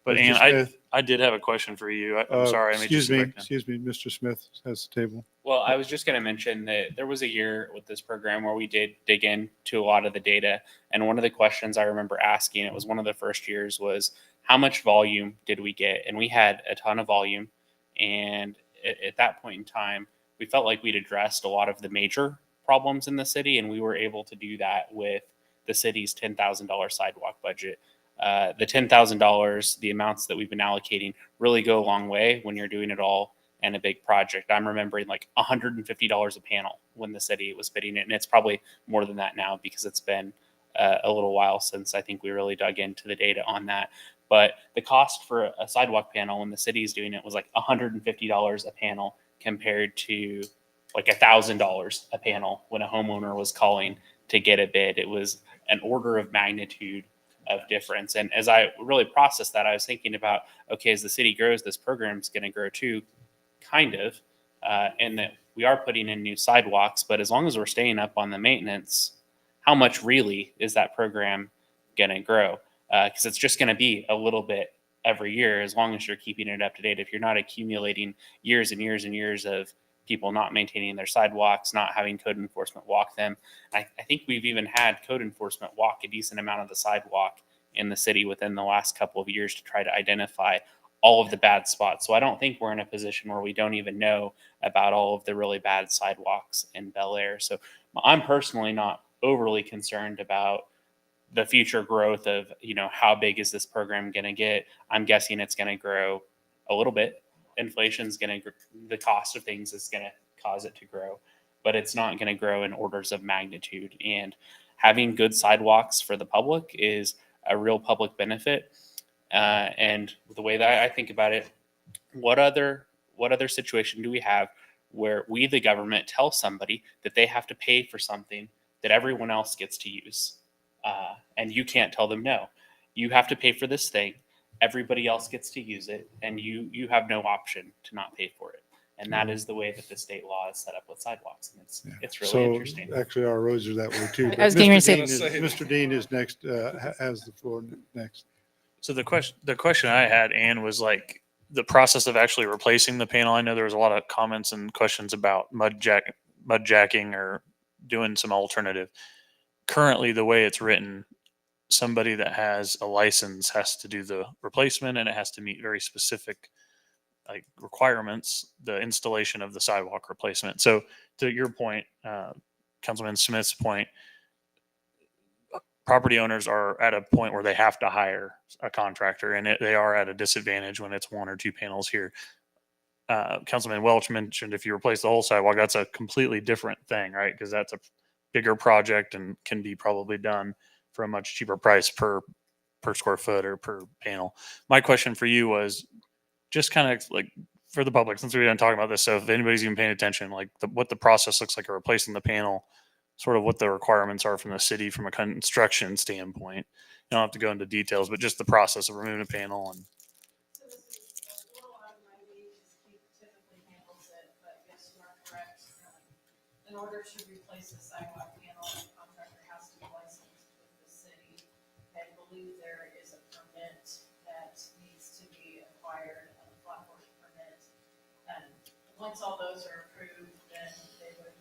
Speaker 13: But
Speaker 1: Mr.
Speaker 13: Ann,
Speaker 1: Smith,
Speaker 13: I did have a question for you. I'm sorry. I made you
Speaker 1: excuse
Speaker 13: sit
Speaker 1: me,
Speaker 13: back down.
Speaker 1: excuse me, Mr. Smith has the table.
Speaker 3: Well, I was just going to mention that there was a year with this program where we did dig into a lot of the data. And one of the questions I remember asking, it was one of the first years, was how much volume did we get? And we had a ton of volume. And at that point in time, we felt like we'd addressed a lot of the major problems in the city. And we were able to do that with the city's $10,000 sidewalk budget. The $10,000, the amounts that we've been allocating really go a long way when you're doing it all in a big project. I'm remembering like $150 a panel when the city was bidding it. And it's probably more than that now, because it's been a little while since I think we really dug into the data on that. But the cost for a sidewalk panel when the city's doing it was like $150 a panel, compared to like $1,000 a panel when a homeowner was calling to get a bid. It was an order of magnitude of difference. And as I really processed that, I was thinking about, okay, as the city grows, this program's going to grow too, kind of, and that we are putting in new sidewalks, but as long as we're staying up on the maintenance, how much really is that program going to grow? Because it's just going to be a little bit every year, as long as you're keeping it up to date. If you're not accumulating years and years and years of people not maintaining their sidewalks, not having code enforcement walk them. I think we've even had code enforcement walk a decent amount of the sidewalk in the city within the last couple of years to try to identify all of the bad spots. So I don't think we're in a position where we don't even know about all of the really bad sidewalks in Bel Aire. So I'm personally not overly concerned about the future growth of, how big is this program going to get? I'm guessing it's going to grow a little bit. Inflation's going to, the cost of things is going to cause it to grow, but it's not going to grow in orders of magnitude. And having good sidewalks for the public is a real public benefit. And the way that I think about it, what other situation do we have where we, the government, tell somebody that they have to pay for something that everyone else gets to use? And you can't tell them no. You have to pay for this thing. Everybody else gets to use it, and you have no option to not pay for it. And that is the way that the state law is set up with sidewalks. And it's really interesting.
Speaker 1: Actually, our roads are that way too.
Speaker 4: I was getting ready to
Speaker 1: Mr. Dean is next, has the floor next.
Speaker 13: So the question I had, Ann, was like the process of actually replacing the panel. I know there was a lot of comments and questions about mud jacking or doing some alternative. Currently, the way it's written, somebody that has a license has to do the replacement, and it has to meet very specific requirements, the installation of the sidewalk replacement. So to your point, Councilman Smith's point, property owners are at a point where they have to hire a contractor, and they are at a disadvantage when it's one or two panels here. Councilman Welch mentioned if you replace the whole sidewalk, that's a completely different thing, right? Because that's a bigger project and can be probably done for a much cheaper price per square foot or per panel. My question for you was just kind of like for the public, since we've been talking about this, so if anybody's even paying attention, like what the process looks like of replacing the panel, sort of what the requirements are from the city from a construction standpoint. You don't have to go into details, but just the process of removing a panel. And
Speaker 14: in order to replace the sidewalk panel, the contractor has to be licensed with the city. I believe there is a permit that needs to be acquired, a flat work permit. And once all those are approved, then they would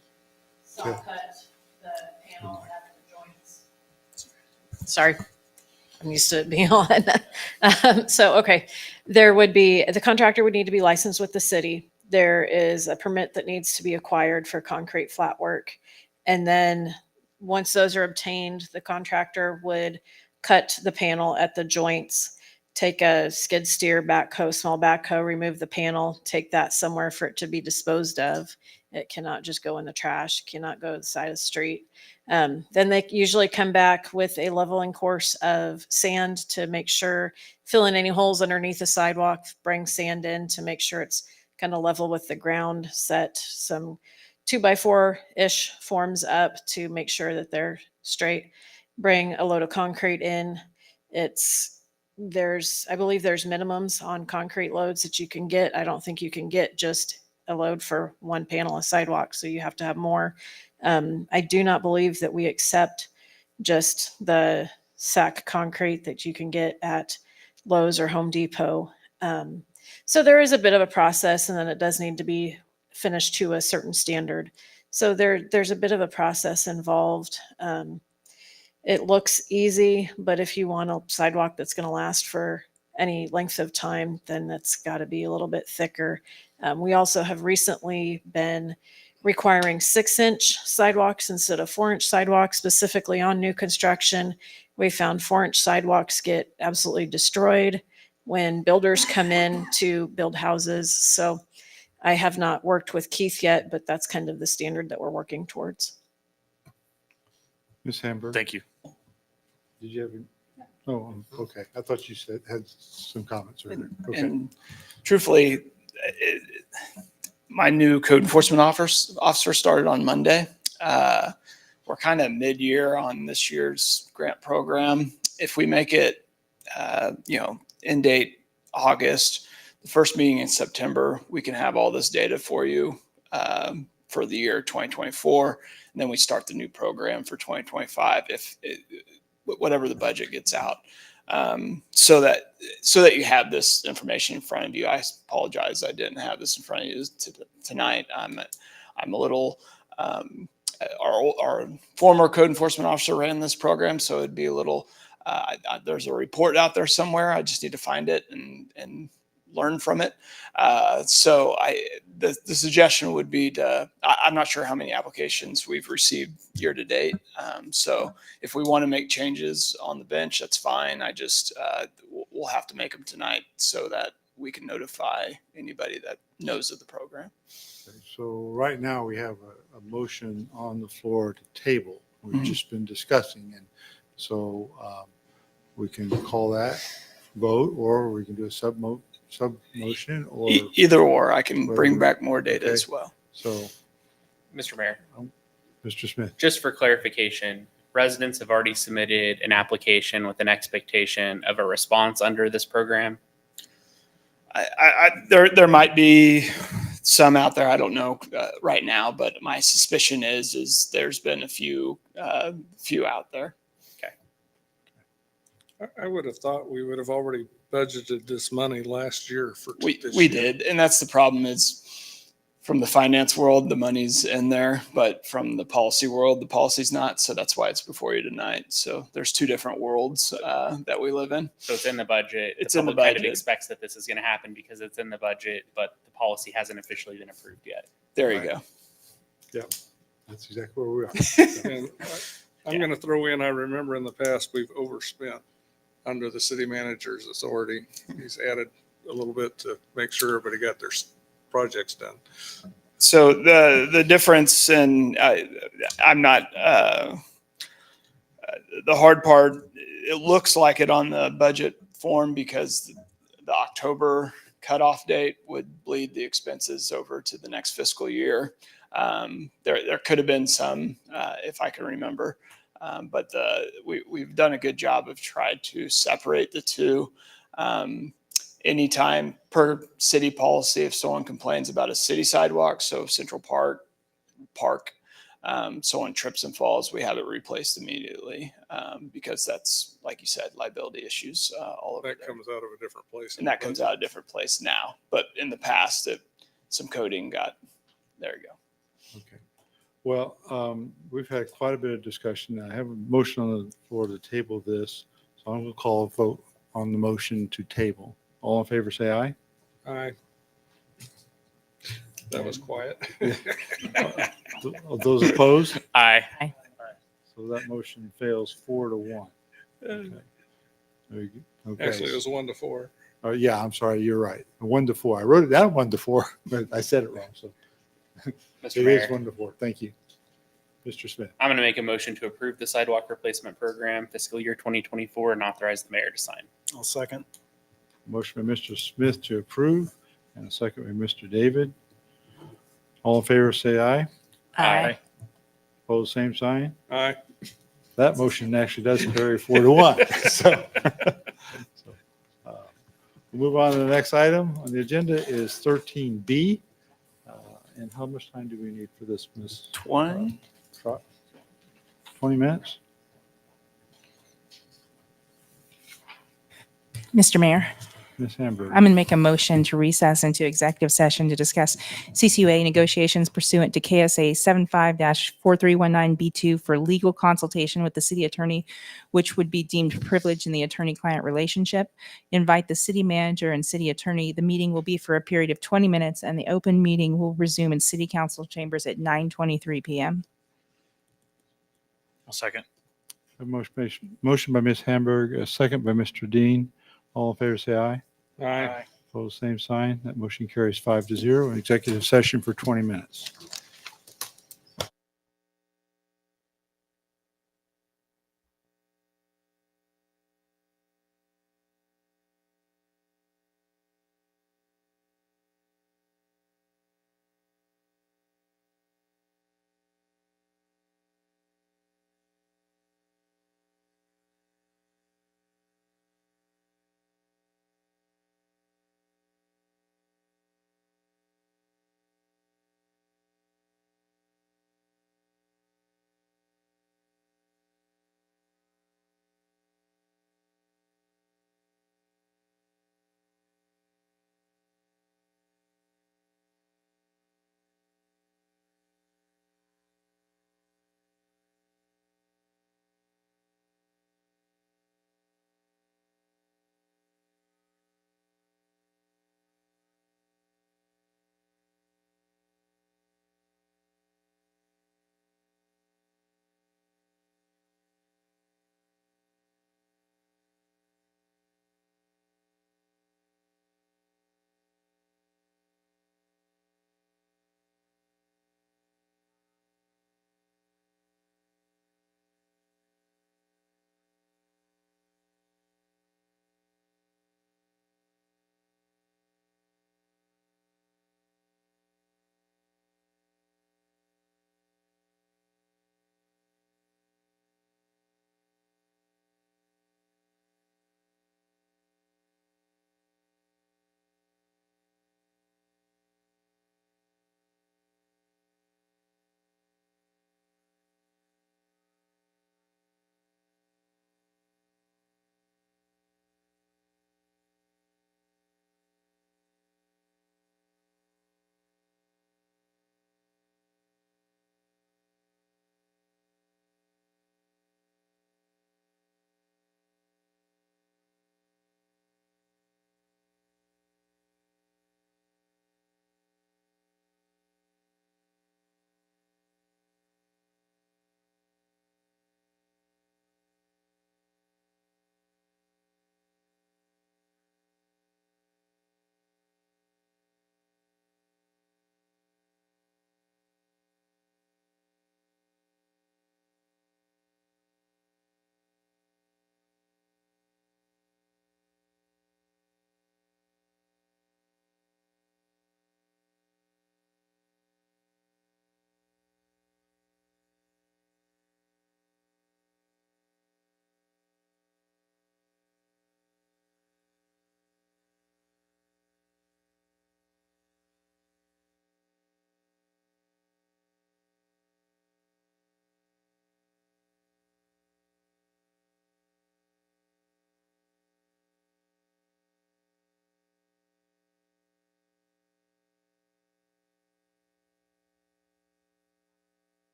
Speaker 14: saw cut the panel at the joints. Sorry. I'm used to it being on. So, okay, the contractor would need to be licensed with the city. There is a permit that needs to be acquired for concrete flat work. And then once those are obtained, the contractor would cut the panel at the joints, take a skid steer backhoe, small backhoe, remove the panel, take that somewhere for it to be disposed of. It cannot just go in the trash, cannot go to the side of the street. Then they usually come back with a leveling course of sand to make sure, fill in any holes underneath the sidewalk, bring sand in to make sure it's kind of level with the ground, set some 2x4-ish forms up to make sure that they're straight, bring a load of concrete in. I believe there's minimums on concrete loads that you can get. I don't think you can get just a load for one panel of sidewalk, so you have to have more. I do not believe that we accept just the sack concrete that you can get at Lowe's or Home Depot. So there is a bit of a process, and then it does need to be finished to a certain standard. So there's a bit of a process involved. It looks easy, but if you want a sidewalk that's going to last for any length of time, then that's got to be a little bit thicker. We also have recently been requiring 6-inch sidewalks instead of 4-inch sidewalks, specifically on new construction. We found 4-inch sidewalks get absolutely destroyed when builders come in to build houses. So I have not worked with Keith yet, but that's kind of the standard that we're working towards.
Speaker 1: Ms. Hamburg?
Speaker 13: Thank you.
Speaker 1: Did you have? Okay. I thought you had some comments earlier. Okay.
Speaker 9: And truthfully, my new code enforcement officer started on Monday. We're kind of mid-year on this year's grant program. If we make it, end date August, the first meeting in September, we can have all this data for you for the year 2024, and then we start the new program for 2025 whatever the budget gets out. So that you have this information in front of you. I apologize I didn't have this in front of you tonight. I'm a little our former code enforcement officer ran this program, so it'd be a little. There's a report out there somewhere. I just need to find it and learn from it. So the suggestion would be I'm not sure how many applications we've received year to date. So if we want to make changes on the bench, that's fine. We'll have to make them tonight so that we can notify anybody that knows of the program.
Speaker 1: Okay, so right now we have a motion on the floor to table. We've just been discussing, and so we can call that vote, or we can do a sub motion, or
Speaker 9: Either or. I can bring
Speaker 1: whatever.
Speaker 9: back more data
Speaker 1: Okay.
Speaker 9: as well.
Speaker 1: So,
Speaker 3: Mr. Mayor,
Speaker 1: Mr. Smith.
Speaker 3: just for clarification, residents have already submitted an application with an expectation of a response under this program.
Speaker 9: There might be some out there. I don't know right now, but my suspicion is there's been a few out there.
Speaker 6: I would have thought we would have already budgeted this money last year for
Speaker 9: We
Speaker 6: this year.
Speaker 9: did, and that's the problem is from the finance world, the money's in there, but from the policy world, the policy's not. So that's why it's before you tonight. So there's two different worlds that we live in.
Speaker 3: So it's in the budget.
Speaker 9: It's in the
Speaker 3: public kind of
Speaker 9: budget.
Speaker 3: expects that this is going to happen because it's in the budget, but the policy hasn't officially been approved yet.
Speaker 9: There you
Speaker 1: Right.
Speaker 9: go.
Speaker 1: Yep, that's exactly where we are.
Speaker 6: And I'm going to throw in, I remember in the past, we've overspent under the city manager's authority. He's added a little bit to make sure everybody got their projects done.
Speaker 9: So the difference, and I'm not the hard part. It looks like it on the budget form because the October cutoff date would bleed the expenses over to the next fiscal year. There could have been some, if I can remember, but we've done a good job of trying to separate the two. Anytime per city policy, if someone complains about a city sidewalk, so Central Park, someone trips and falls, we have it replaced immediately because that's, like you said, liability issues all over
Speaker 6: That
Speaker 9: there.
Speaker 6: comes out of a different place.
Speaker 9: And that comes out a different place now. But in the past, some coding there you go.
Speaker 1: Okay. Well, we've had quite a bit of discussion. I have a motion on the floor to table this. So I'm going to call a vote on the motion to table. All in favor, say aye.
Speaker 6: Aye. That was quiet.
Speaker 1: Of those opposed?
Speaker 3: Aye.
Speaker 1: So that motion fails 4-1. Okay. Very good. Okay.
Speaker 6: Actually, it was 1-4.
Speaker 1: Yeah, I'm sorry. You're right. 1-4. I wrote it down 1-4, but I said it wrong. So
Speaker 3: Mr.
Speaker 1: it
Speaker 3: Mayor,
Speaker 1: is 1-4. Thank you. Mr. Smith.
Speaker 3: I'm going to make a motion to approve the sidewalk replacement program fiscal year 2024 and authorize the mayor to sign.
Speaker 7: I'll second.
Speaker 1: Motion by Mr. Smith to approve and a second by Mr. David. All in favor, say aye.
Speaker 3: Aye.
Speaker 1: Opposed, same sign.
Speaker 6: Aye.
Speaker 1: That motion actually does carry 4-1. So, we'll move on to the next item on the agenda is 13B. And how much time do we need for this, Ms.
Speaker 7: 20?
Speaker 1: 20 minutes?
Speaker 4: Mr. Mayor,
Speaker 1: Ms. Hamburg.
Speaker 4: I'm going to make a motion to recess into executive session to discuss CCUA negotiations pursuant to KSA 75-4319B2 for legal consultation with the city attorney, which would be deemed privileged in the attorney-client relationship. Invite the city manager and city attorney. The meeting will be for a period of 20 minutes, and the open meeting will resume in city council chambers at 9:23 p.m.
Speaker 13: I'll second.
Speaker 1: A motion by Ms. Hamburg, a second by Mr. Dean. All in favor, say aye.
Speaker 6: Aye.
Speaker 1: Opposed, same sign. That motion carries 5-0. Executive session for 20 minutes.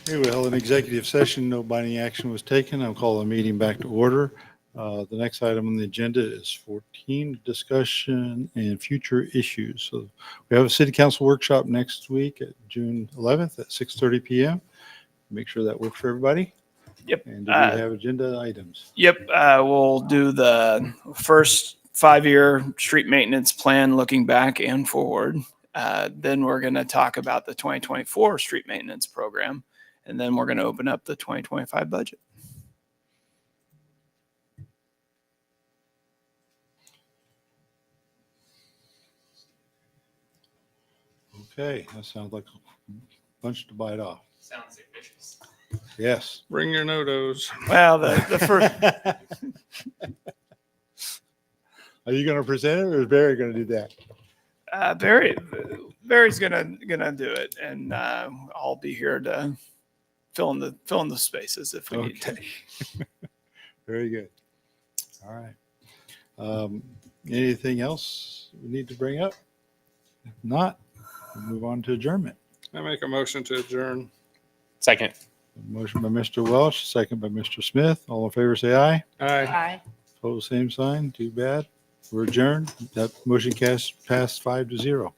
Speaker 1: Okay, we held an executive session. No binding action was taken. I'll call the meeting back to order. The next item on the agenda is 14, discussion and future issues. So we have a city council workshop next week at June 11th at 6:30 PM. Make sure that works for everybody.
Speaker 9: Yep.
Speaker 1: And do we have agenda items?
Speaker 9: Yep, we'll do the first 5-year street maintenance plan, looking back and forward. Then we're going to talk about the 2024 street maintenance program, and then we're going to open up the 2025 budget.
Speaker 1: Okay, that sounds like a bunch to bite off.
Speaker 3: Sounds ambitious.
Speaker 1: Yes.
Speaker 6: Bring your no-dos.
Speaker 9: Well, the first,
Speaker 1: Are you going to present it or is Barry going to do that?
Speaker 9: Barry's gonna do it, and I'll be here to fill in the spaces if we need to.
Speaker 1: Okay. Very good. All right. Anything else we need to bring up? If not, we'll move on to adjournment.
Speaker 6: I make a motion to adjourn.
Speaker 3: Second.
Speaker 1: Motion by Mr. Welch, second by Mr. Smith. All in favor, say aye.
Speaker 6: Aye.
Speaker 4: Aye.
Speaker 1: Opposed, same sign. Too bad. We're adjourned. That motion passed 5-0.